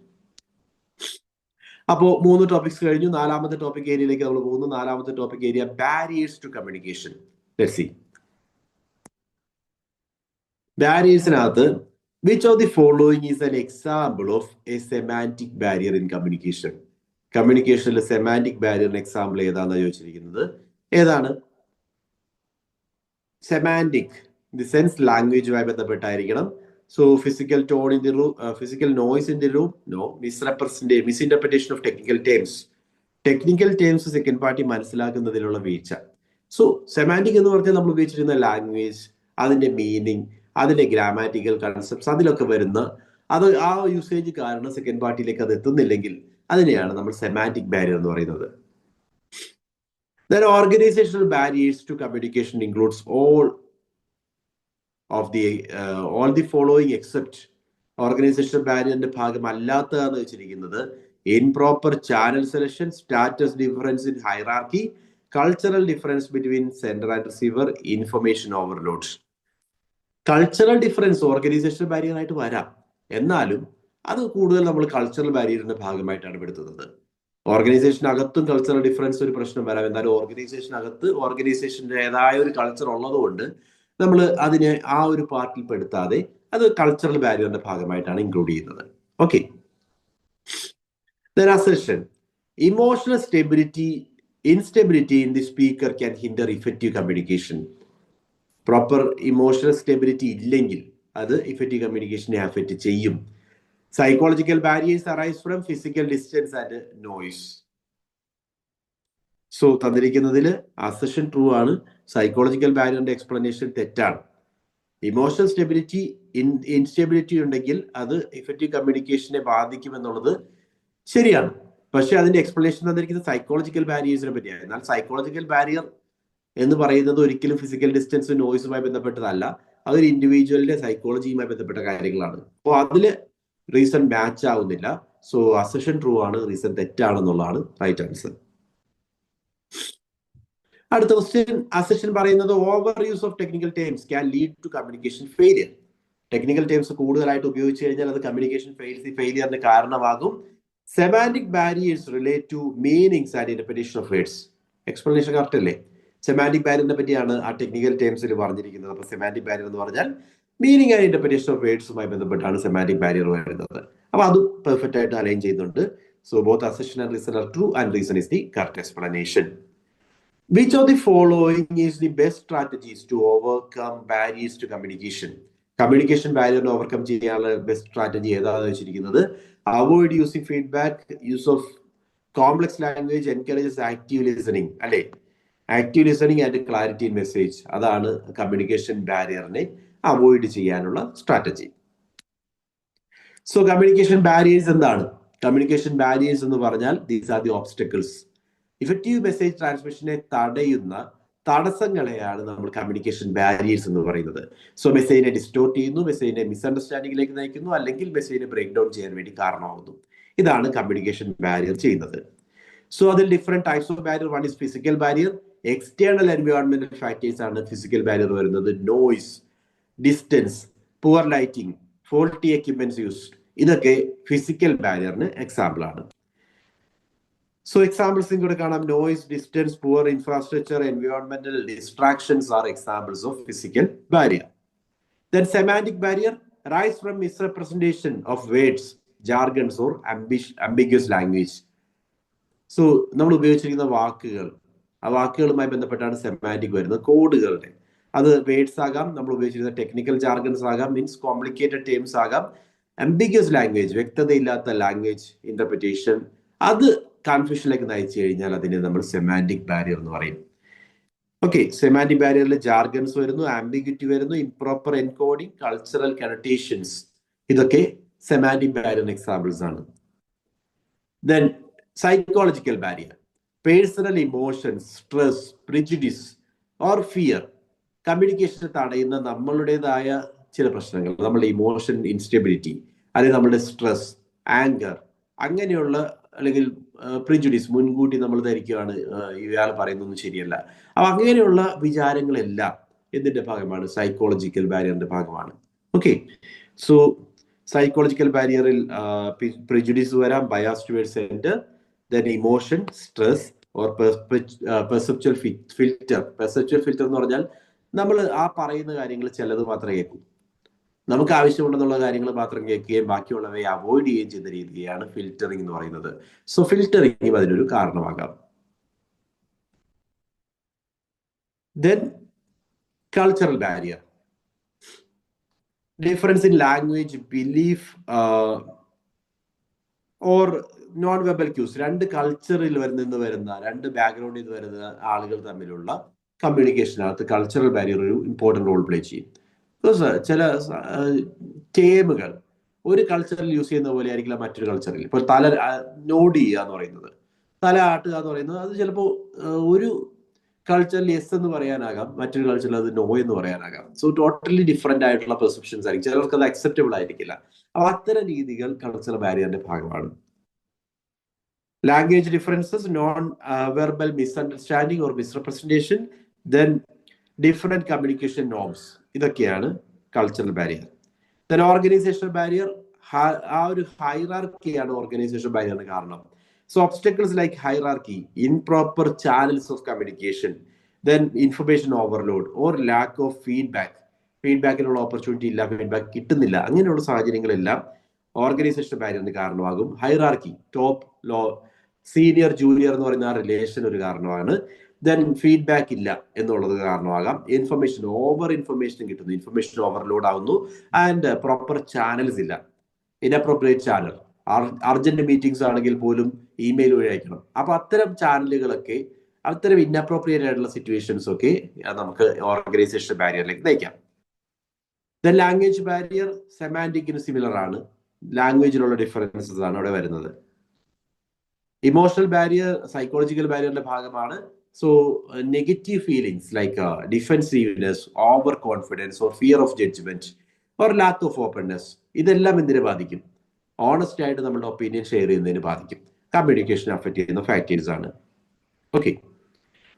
അപ്പോൾ 3 topics കഴിഞ്ഞു. 4ാമത്തെ topic ഏരിയയിലേക്ക് നമ്മൾ പോകുന്നു. 4ാമത്തെ topic area barriers to communication. Let's see. ബാരിയേഴ്സിനകത്ത് which of the following is an example of a semantic barrier in communication? കമ്മ്യൂണിക്കേഷനിലെ semantic ബാരിയറിന് example ഏതാണെന്ന് ചോദിച്ചിരിക്കുന്നത്. ഏതാണ്? സെമാന്റിക് ഇൻ ദി സെൻസ് ലാംഗ്വേജുമായി ബന്ധപ്പെട്ടായിരിക്കണം. So physical tone in the room, physical noise in the room, no. Misinterpretation of technical terms. Technical terms second party മനസ്സിലാക്കുന്നതിലുള്ള വീഴ്ച. So semantic എന്ന് പറഞ്ഞാൽ നമ്മൾ ഉപയോഗിച്ചിരുന്ന ലാംഗ്വേജ്, അതിന്റെ മീനിങ്, അതിന്റെ ഗ്രാമാറ്റിക്കൽ കൺസെപ്റ്റ്സ്, അതിലൊക്കെ വരുന്ന അത് ആ യൂസേജ് കാരണം സെക്കൻഡ് പാർട്ടിയിലേക്ക് അത് എത്തുന്നില്ലെങ്കിൽ അതിനെയാണ് നമ്മൾ സെമാന്റിക് ബാരിയർ എന്ന് പറയുന്നത്. Then organizational barriers to communication includes all the following except organizational barrier ഭാഗമല്ലാത്തതെന്ന് വെച്ചിരിക്കുന്നത് improper channel selection, status difference in hierarchy, cultural difference between sender and receiver, information overload. Cultural difference organisational barrier ആയിട്ട് വരാം, എന്നാലും അത് കൂടുതൽ നമ്മൾ cultural ബാരിയറിന്റെ ഭാഗമായിട്ടാണ് പെടുത്തുന്നത്. ഓർഗനൈസേഷനകത്തും cultural difference ഒരു പ്രശ്നം വരാം, എന്നാലും ഓർഗനൈസേഷനകത്ത് ഓർഗനൈസേഷൻ്റെതായ ഒരു കൾച്ചർ ഉള്ളതുകൊണ്ട് നമ്മൾ അതിനെ ആ ഒരു പാർട്ടിൽ പെടുത്താതെ അത് കൾച്ചറൽ ബാരിയറിന്റെ ഭാഗമായിട്ടാണ് ഇൻക്ലൂഡ് ചെയ്യുന്നത്. Okay. Then assertion. Emotional instability in the speaker can hinder effective communication. Proper emotional stability ഇല്ലെങ്കിൽ അത് ഇഫക്റ്റീവ് കമ്മ്യൂണിക്കേഷനെ അഫക്റ്റ് ചെയ്യും. Psychological barriers arise from physical distance and noise. So തന്നിരിക്കുന്നതിൽ അസഷൻ ട്രൂ ആണ്, സൈക്കോളജിക്കൽ ബാരിയറിന്റെ explanation തെറ്റാണ്. Emotional stability, instability ഉണ്ടെങ്കിൽ അത് ഇഫക്റ്റീവ് കമ്മ്യൂണിക്കേഷനെ ബാധിക്കുമെന്നുള്ളത് ശരിയാണ്. പക്ഷെ അതിന്റെ എക്സ്പ്ലനേഷൻ തന്നിരിക്കുന്നത് സൈക്കോളജിക്കൽ ബാരിയേഴ്സിനെ പറ്റിയാണ്. എന്നാൽ സൈക്കോളജിക്കൽ ബാരിയർ എന്ന് പറയുന്നത് ഒരിക്കലും ഫിസിക്കൽ ഡിസ്റ്റൻസ്, നോയ്സുമായി ബന്ധപ്പെട്ടതല്ല. അതൊരു ഇൻഡിവിജ്വലിന്റെ സൈക്കോളജിയുമായി ബന്ധപ്പെട്ട കാര്യങ്ങളാണ്. അപ്പോൾ അതില് റീസൺ മാച്ച് ആവുന്നില്ല. സോ അസഷൻ ട്രൂ ആണ്, റീസൺ തെറ്റാണെന്നുള്ളതാണ് റൈറ്റ് ആൻസർ. അടുത്ത ക്വസ്റ്റ്യൻ, അസഷൻ പറയുന്നത് over use of technical terms can lead to communication failure. Technical terms കൂടുതലായിട്ട് ഉപയോഗിച്ച് കഴിഞ്ഞാൽ അത് കമ്മ്യൂണിക്കേഷൻ ഫെയിലിയറിന് കാരണമാകും. Semantic barriers relate to meanings and interpretation of words. Explanation correct അല്ലേ? സെമാന്റിക് ബാരിയറിനെ പറ്റിയാണ് ആ ടെക്നിക്കൽ ടേംസിൽ പറഞ്ഞിരിക്കുന്നത്. അപ്പൊ സെമാന്റിക് ബാരിയർ എന്ന് പറഞ്ഞാൽ മീനിങ് ആൻഡ് ഇന്റർപ്രിറ്റേഷൻ ഓഫ് വേർഡ്സുമായി ബന്ധപ്പെട്ടാണ് സെമാന്റിക് ബാരിയർ വരുന്നത്. അപ്പൊ അതും പെർഫെക്റ്റ് ആയിട്ട് അലൈൻ ചെയ്യുന്നുണ്ട്. So both assertion and reason are true and reason is the correct explanation. Which of the following is the best strategies to overcome barriers to communication? Communication ബാരിയറിനെ overcome ചെയ്യാനുള്ള best strategy ഏതാണെന്ന് വെച്ചിരിക്കുന്നത്, avoid using feedback, use of complex language, encourages active listening അല്ലെ. Active listening and clarity in message, അതാണ് communication ബാരിയറിനെ avoid ചെയ്യാനുള്ള strategy. So communication barriers എന്താണ്? Communication barriers എന്ന് പറഞ്ഞാൽ these are the obstacles. Effective message ട്രാൻസ്മിഷനെ തടയുന്ന തടസ്സങ്ങളെയാണ് നമ്മൾ കമ്മ്യൂണിക്കേഷൻ ബാരിയേഴ്സ് എന്ന് പറയുന്നത്. സോ മെസ്സേജിനെ ഡിസ്റ്റോർട്ട് ചെയ്യുന്നു, മെസ്സേജിനെ മിസ്അണ്ടർസ്റ്റാൻഡിംഗിലേക്ക് നയിക്കുന്നു, അല്ലെങ്കിൽ മെസ്സേജിനെ ബ്രേക്ക് ഡൗൺ ചെയ്യാൻ വേണ്ടി കാരണമാകുന്നു. ഇതാണ് കമ്മ്യൂണിക്കേഷൻ ബാരിയർ ചെയ്യുന്നത്. സോ അതിൽ different types of barrier. One is physical barrier. External എൻവയോൺമെന്റൽ ഫാക്ടേഴ്സ് ആണ് ഫിസിക്കൽ ബാരിയർ വരുന്നത്. Noise, distance, poor lighting, faulty equipments used, ഇതൊക്കെ ഫിസിക്കൽ ബാരിയറിന് എക്സാമ്പിൾ ആണ്. So examples കൂടെ കാണാം. നോയ്സ്, ഡിസ്റ്റൻസ്, പുവർ ഇൻഫ്രാസ്ട്രക്ചർ, എൻവയോൺമെന്റൽ distractions are examples of physical barrier. Then semantic barrier rise from misrepresentation of words, jargons or ambiguous language. So നമ്മൾ ഉപയോഗിച്ചിരിക്കുന്ന വാക്കുകൾ, ആ വാക്കുകളുമായി ബന്ധപ്പെട്ടാണ് സെമാന്റിക് വരുന്നത്. കോഡുകളുടെ, അത് വേർഡ്സ് ആകാം, നമ്മൾ ഉപയോഗിച്ചിരുന്ന ടെക്നിക്കൽ ജാർഗൻസ് ആകാം, മീൻസ് കോംപ്ലിക്കേറ്റഡ് ടേംസ് ആകാം, ambiguous ലാംഗ്വേജ്, വ്യക്തതയില്ലാത്ത ലാംഗ്വേജ് ഇന്റർപ്രിറ്റേഷൻ, അത് കൺഫ്യൂഷനിലേക്ക് നയിച്ചു കഴിഞ്ഞാൽ അതിനെ നമ്മൾ സെമാന്റിക് ബാരിയർ എന്ന് പറയും. ഓക്കെ, സെമാന്റിക് ബാരിയറിൽ ജാർഗൻസ് വരുന്നു, ആംബിഗ്വിറ്റി വരുന്നു, ഇംപ്രോപ്പർ എൻകോഡിംഗ്, കൾച്ചറൽ കണറ്റേഷൻസ്, ഇതൊക്കെ സെമാന്റിക് ബാരിയറിന് എക്സാമ്പിൾസ് ആണ്. Then psychological barrier, personal emotions, stress, prejudice or fear, കമ്മ്യൂണിക്കേഷനെ തടയുന്ന നമ്മളുടേതായ ചില പ്രശ്നങ്ങൾ, നമ്മളുടെ ഇമോഷൻ ഇൻസ്റ്റെബിലിറ്റി, അല്ലെങ്കിൽ നമ്മളുടെ സ്ട്രെസ്, ആങ്കർ, അങ്ങനെയുള്ള, അല്ലെങ്കിൽ പ്രിജുഡിസ്, മുൻകൂട്ടി നമ്മൾ ധരിക്കുകയാണ് ഇയാൾ പറയുന്നൊന്നും ശരിയല്ല. അപ്പൊ അങ്ങനെയുള്ള വിചാരങ്ങളെല്ലാം ഇതിന്റെ ഭാഗമാണ്, സൈക്കോളജിക്കൽ ബാരിയറിന്റെ ഭാഗമാണ്. ഓക്കെ, സോ സൈക്കോളജിക്കൽ ബാരിയറിൽ പ്രിജുഡിസ് വരാം, bias towards centre, then emotion, stress or perceptual filter. Perceptual filter എന്ന് പറഞ്ഞാൽ നമ്മൾ ആ പറയുന്ന കാര്യങ്ങൾ ചിലത് മാത്രമേ കേൾക്കൂ, നമുക്ക് ആവശ്യമുണ്ടെന്നുള്ള കാര്യങ്ങൾ മാത്രം കേൾക്കുകയും ബാക്കിയുള്ളവയെ അവോയ്ഡ് ചെയ്യുകയും ചെയ്യുന്ന രീതിയാണ് ഫിൽറ്ററിംഗ് എന്ന് പറയുന്നത്. സോ ഫിൽറ്ററിംഗ് അതിനൊരു കാരണമാകാം. Then cultural barrier, difference in language, belief or non verbal cues. രണ്ട് കൾച്ചറിൽ നിന്ന് വരുന്ന, രണ്ട് ബാക്ക്ഗ്രൗണ്ടിൽ നിന്ന് വരുന്ന ആളുകൾ തമ്മിലുള്ള കമ്മ്യൂണിക്കേഷനകത്ത് കൾച്ചറൽ ബാരിയർ ഒരു ഇമ്പോർട്ടൻറ്റ് റോൾ പ്ലേ ചെയ്യും. ചില ടേമുകൾ ഒരു കൾച്ചറിൽ യൂസ് ചെയ്യുന്ന പോലെ ആയിരിക്കില്ല മറ്റൊരു കൾച്ചറിൽ. ഇപ്പോൾ തല നോഡ് ചെയ്യുക എന്ന് പറയുന്നത്, തല ആട്ടുക എന്ന് പറയുന്നത്, അത് ചിലപ്പോൾ ഒരു കൾച്ചറിൽ യെസ് എന്ന് പറയാനാകാം, മറ്റൊരു കൾച്ചറിൽ അത് നോ എന്ന് പറയാനാകാം. സോ ടോട്ടലി ഡിഫറെന്റ് ആയിട്ടുള്ള പെർസെപ്ഷൻസ് ആയിരിക്കും, ചിലർക്ക് അത് അക്സെപ്റ്റബിൾ ആയിരിക്കില്ല. അപ്പൊ അത്തരം രീതികൾ കൾച്ചറൽ ബാരിയറിന്റെ ഭാഗമാണ്. Language differences, non verbal misunderstanding or misrepresentation, then different communication norms, ഇതൊക്കെയാണ് cultural barrier. Then organisational barrier, ആ ഒരു ഹൈറാർക്കിയാണ് ഓർഗനൈസേഷൻ ബാരിയറിന് കാരണം. So obstacles like hierarchy, improper channels of communication, then information overload or lack of feedback. ഫീഡ്ബാക്കിനുള്ള opportunity ഇല്ല, feedback കിട്ടുന്നില്ല, അങ്ങനെയുള്ള സാഹചര്യങ്ങളെല്ലാം organisation ബാരിയറിന് കാരണമാകും. Hierarchy, top low, senior junior എന്ന് പറയുന്ന ആ റിലേഷൻ ഒരു കാരണമാണ്. ദെൻ ഫീഡ്ബാക്ക് ഇല്ല എന്നുള്ളത് കാരണമാകാം. ഓവർ ഇൻഫർമേഷൻ കിട്ടുന്നു, ഇൻഫർമേഷൻ ഓവർലോഡ് ആവുന്നു. ആൻഡ് പ്രോപ്പർ ചാനൽസ് ഇല്ല, ഇൻഅപ്രോപ്രിയേറ്റ് ചാനൽ, അർജന്റ് മീറ്റിംഗ്സ് ആണെങ്കിൽ പോലും ഇമെയിൽ വഴി അയക്കണം. അപ്പൊ അത്തരം ചാനലുകളൊക്കെ, അത്തരം ഇൻഅപ്രോപ്രിയേറ്റ് ആയിട്ടുള്ള സിറ്റുവേഷൻസ് ഒക്കെ നമുക്ക് ഓർഗനൈസേഷൻ ബാരിയറിലേക്ക് നയിക്കാം. ദെൻ ലാംഗ്വേജ് ബാരിയർ സെമാൻറ്റിക്കിന് സിമിലർ ആണ്, ലാംഗ്വേജിലുള്ള ഡിഫറൻസസ് ആണ് അവിടെ വരുന്നത്. ഇമോഷണൽ ബാരിയർ സൈക്കോളജിക്കൽ ബാരിയറിന്റെ ഭാഗമാണ്. So negative feelings like defensiveness, over confidence or fear of judgment or lack of openness, ഇതെല്ലാം എന്തിനെ ബാധിക്കും? ഓണസ്റ്റ് ആയിട്ട് നമ്മുടെ ഒപ്പീനിയൻ ഷെയർ ചെയ്യുന്നതിന് ബാധിക്കും. കമ്മ്യൂണിക്കേഷൻ അഫക്റ്റ് ചെയ്യുന്ന ഫാക്ടേഴ്സ് ആണ്. Okay.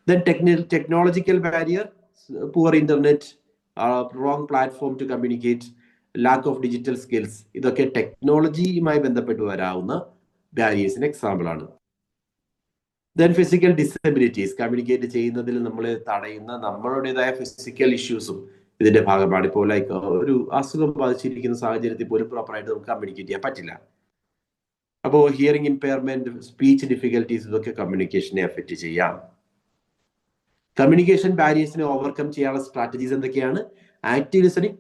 Then technological barrier, poor internet, wrong platform to communicate, lack of digital skills, ഇതൊക്കെ ടെക്നോളജിയുമായി ബന്ധപ്പെട്ട് വരാവുന്ന ബാരിയേഴ്സിന് എക്സാമ്പിൾ ആണ്. ദെൻ ഫിസിക്കൽ ഡിസബിലിറ്റീസ്, കമ്മ്യൂണിക്കേറ്റ് ചെയ്യുന്നതിൽ നമ്മളെ തടയുന്ന നമ്മളുടേതായ ഫിസിക്കൽ ഇഷ്യൂസും ഇതിന്റെ ഭാഗമാണ്. ഇപ്പോൾ ലൈക്ക് ഒരു അസുഖം ബാധിച്ചിരിക്കുന്ന സാഹചര്യത്തിൽ പോലും പ്രോപ്പറായിട്ട് നമുക്ക് കമ്മ്യൂണിക്കേറ്റ് ചെയ്യാൻ പറ്റില്ല. അപ്പോൾ ഹിയറിംഗ് ഇമ്പയർമെന്റ്, സ്പീച്ച് ഡിഫിക്കൽട്ടീസ്, ഇതൊക്കെ കമ്മ്യൂണിക്കേഷനെ അഫക്റ്റ് ചെയ്യാം. കമ്മ്യൂണിക്കേഷൻ ബാരിയേഴ്സിനെ ഓവർകം ചെയ്യാനുള്ള സ്ട്രാറ്റജീസ് എന്തൊക്കെയാണ്? ആക്റ്റീവ് ലിസണിങ്,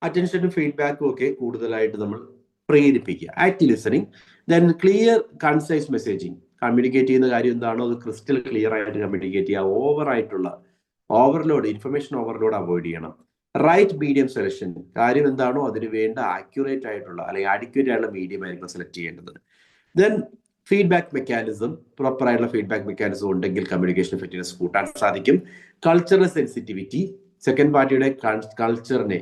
അറ്റൻഷനും ഫീഡ്ബാക്കും ഒക്കെ കൂടുതലായിട്ട് നമ്മൾ പ്രേരിപ്പിക്കുക. Active listening. Then clear concise messaging, communicate ചെയ്യുന്ന കാര്യം എന്താണോ അത് ക്രിസ്റ്റൽ ക്ലിയർ ആയിട്ട് കമ്മ്യൂണിക്കേറ്റ് ചെയ്യുക. ഓവറായിട്ടുള്ള ഓവർലോഡ്, ഇൻഫർമേഷൻ ഓവർലോഡ് അവോയ്ഡ് ചെയ്യണം. റൈറ്റ് മീഡിയം സെലക്ഷൻ, കാര്യം എന്താണോ അതിന് വേണ്ട ആക്യുറേറ്റ് ആയിട്ടുള്ള അല്ലെങ്കിൽ അഡിക്വേറ്റ് ആയിട്ടുള്ള മീഡിയം ആയിരിക്കും സെലക്ട് ചെയ്യേണ്ടത്. ദെൻ ഫീഡ്ബാക്ക് മെക്കാനിസം, പ്രോപ്പർ ആയിട്ടുള്ള ഫീഡ്ബാക്ക് മെക്കാനിസം ഉണ്ടെങ്കിൽ കമ്മ്യൂണിക്കേഷൻ എഫക്റ്റീവ്നെസ് കൂട്ടാൻ സാധിക്കും. കൾച്ചറൽ സെൻസിറ്റിവിറ്റി, സെക്കൻഡ് പാർട്ടിയുടെ കൾച്ചറിനെ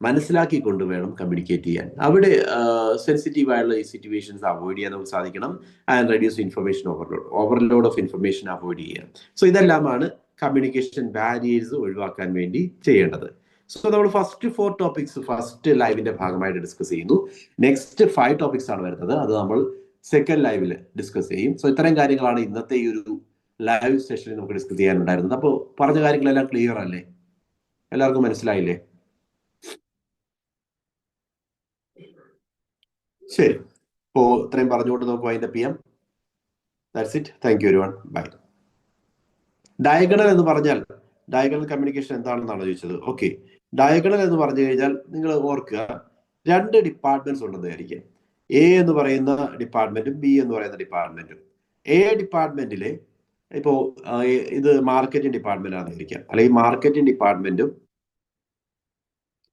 മനസ്സിലാക്കിക്കൊണ്ട് വേണം കമ്മ്യൂണിക്കേറ്റ് ചെയ്യാൻ. അവിടെ സെൻസിറ്റീവ് ആയിട്ടുള്ള ഈ സിറ്റുവേഷൻസ് അവോയ്ഡ് ചെയ്യാൻ നമുക്ക് സാധിക്കണം. And reduce information overload of information avoid ചെയ്യാം. സോ ഇതെല്ലാമാണ് കമ്മ്യൂണിക്കേഷൻ ബാരിയേഴ്സ് ഒഴിവാക്കാൻ വേണ്ടി ചെയ്യേണ്ടത്. സോ നമ്മൾ ഫസ്റ്റ് 4 ടോപ്പിക്സ് ഫസ്റ്റ് ലൈവിന്റെ ഭാഗമായിട്ട് ഡിസ്കസ് ചെയ്യുന്നു. നെക്സ്റ്റ് 5 ടോപ്പിക്സ് ആണ് വരുന്നത്, അത് നമ്മൾ സെക്കൻഡ് ലൈവിൽ ഡിസ്കസ് ചെയ്യും. സോ ഇത്തരം കാര്യങ്ങളാണ് ഇന്നത്തെ ഈ ഒരു ലൈവ് സെഷനിൽ നമുക്ക് ഡിസ്കസ് ചെയ്യാനുണ്ടായിരുന്നത്. അപ്പോൾ പറഞ്ഞ കാര്യങ്ങളെല്ലാം ക്ലിയർ അല്ലേ? എല്ലാവർക്കും മനസ്സിലായില്ലേ? ശരി, അപ്പോൾ ഇത്രയും പറഞ്ഞുകൊണ്ട് നമുക്ക് വൈൻഡപ്പ് ചെയ്യാം. That's it. Thank you everyone. Bye. Diagonal എന്ന് പറഞ്ഞാൽ, ഡയഗണൽ കമ്മ്യൂണിക്കേഷൻ എന്താണെന്നാണ് ചോദിച്ചത്. ഓക്കെ, ഡയഗണൽ എന്ന് പറഞ്ഞു കഴിഞ്ഞാൽ നിങ്ങൾ ഓർക്കുക, 2 ഡിപ്പാർട്ട്മെന്റ്സ് ഉണ്ടെന്ന് വിചാരിക്കുക. എ എന്ന് പറയുന്ന ഡിപ്പാർട്ട്മെന്റും ബി എന്ന് പറയുന്ന ഡിപ്പാർട്ട്മെന്റും. എ ഡിപ്പാർട്ട്മെന്റിലെ ഇപ്പോൾ ഇത് മാർക്കറ്റിംഗ് ഡിപ്പാർട്ട്മെന്റ് ആണെന്ന് വിചാരിക്കാം, അല്ലെങ്കിൽ മാർക്കറ്റിംഗ് ഡിപ്പാർട്ട്മെന്റും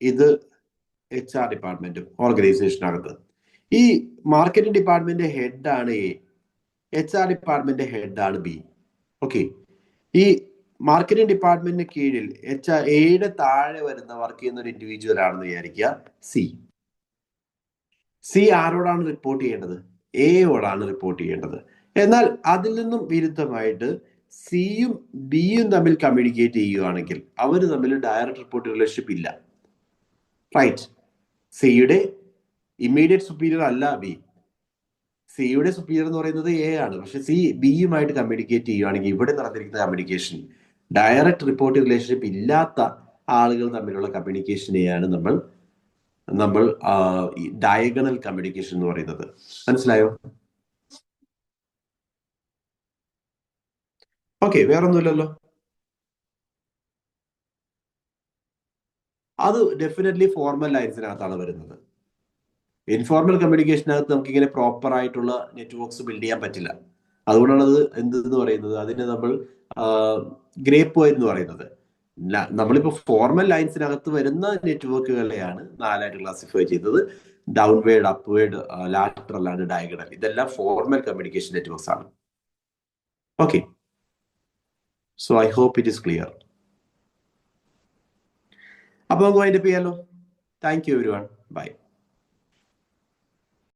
ഇത് HR ഡിപ്പാർട്ട്മെന്റും ഓർഗനൈസേഷനകത്ത്. ഈ മാർക്കറ്റിംഗ് ഡിപ്പാർട്ട്മെന്റ് ഹെഡാണ് എ, HR ഡിപ്പാർട്ട്മെന്റ് ഹെഡാണ് ബി. ഓക്കെ, ഈ മാർക്കറ്റിംഗ് ഡിപ്പാർട്ട്മെന്റിന് കീഴിൽ എയുടെ താഴെ വരുന്ന വർക്ക് ചെയ്യുന്ന ഒരു ഇൻഡിവിജ്വൽ ആണെന്ന് വിചാരിക്കുക, സി ആരോടാണ് റിപ്പോർട്ട് ചെയ്യേണ്ടത്? എയോടാണ് റിപ്പോർട്ട് ചെയ്യേണ്ടത്. എന്നാൽ അതിൽ നിന്നും വിരുദ്ധമായിട്ട് സിയും ബിയും തമ്മിൽ കമ്മ്യൂണിക്കേറ്റ് ചെയ്യുകയാണെങ്കിൽ അവർ തമ്മിൽ ഡയറക്റ്റ് റിപ്പോർട്ട് റിലേഷൻഷിപ്പ് ഇല്ല. റൈറ്റ്? സിയുടെ ഇമ്മീഡിയറ്റ് സുപ്പീരിയർ അല്ല ബി. സിയുടെ സുപ്പീരിയർ എന്ന് പറയുന്നത് എ ആണ്. പക്ഷെ സി ബിയുമായിട്ട് കമ്മ്യൂണിക്കേറ്റ് ചെയ്യുകയാണെങ്കിൽ ഇവിടെ നടന്നിരിക്കുന്ന കമ്മ്യൂണിക്കേഷൻ ഡയറക്റ്റ് റിപ്പോർട്ട് റിലേഷൻഷിപ്പ് ഇല്ലാത്ത ആളുകൾ തമ്മിലുള്ള കമ്മ്യൂണിക്കേഷനെയാണ് നമ്മൾ ഡയഗണൽ കമ്മ്യൂണിക്കേഷൻ എന്ന് പറയുന്നത്. മനസ്സിലായോ? ഓക്കെ, വേറൊന്നുമില്ലല്ലോ. അത് ഡെഫിനറ്റ്ലി ഫോർമൽ ലൈൻസിനകത്താണ് വരുന്നത്. ഇൻഫോർമൽ കമ്മ്യൂണിക്കേഷനകത്ത് നമുക്ക് ഇങ്ങനെ പ്രോപ്പർ ആയിട്ടുള്ള നെറ്റ്വർക്ക്സ് ബിൽഡ് ചെയ്യാൻ പറ്റില്ല. അതുകൊണ്ടാണ് അത് എന്തെന്ന് പറയുന്നത്, അതിനെ നമ്മൾ ഗ്രേ പോയിന്റ് എന്ന് പറയുന്നത്. നമ്മളിപ്പോൾ ഫോർമൽ ലൈൻസിനകത്ത് വരുന്ന നെറ്റ്വർക്കുകളെയാണ് 4 ആയിട്ട് ക്ലാസിഫൈ ചെയ്തത്. ഡൗൺവേർഡ്, അപ്വേർഡ്, ലാറ്ററൽ ആണ് ഡയഗണൽ. ഇതെല്ലാം ഫോർമൽ കമ്മ്യൂണിക്കേഷൻ നെറ്റ്വർക്ക്സ് ആണ്. Okay, so I hope it is clear. അപ്പൊ നമുക്ക് വൈൻഡപ്പ് ചെയ്യാലോ. Thank you everyone. ബൈ.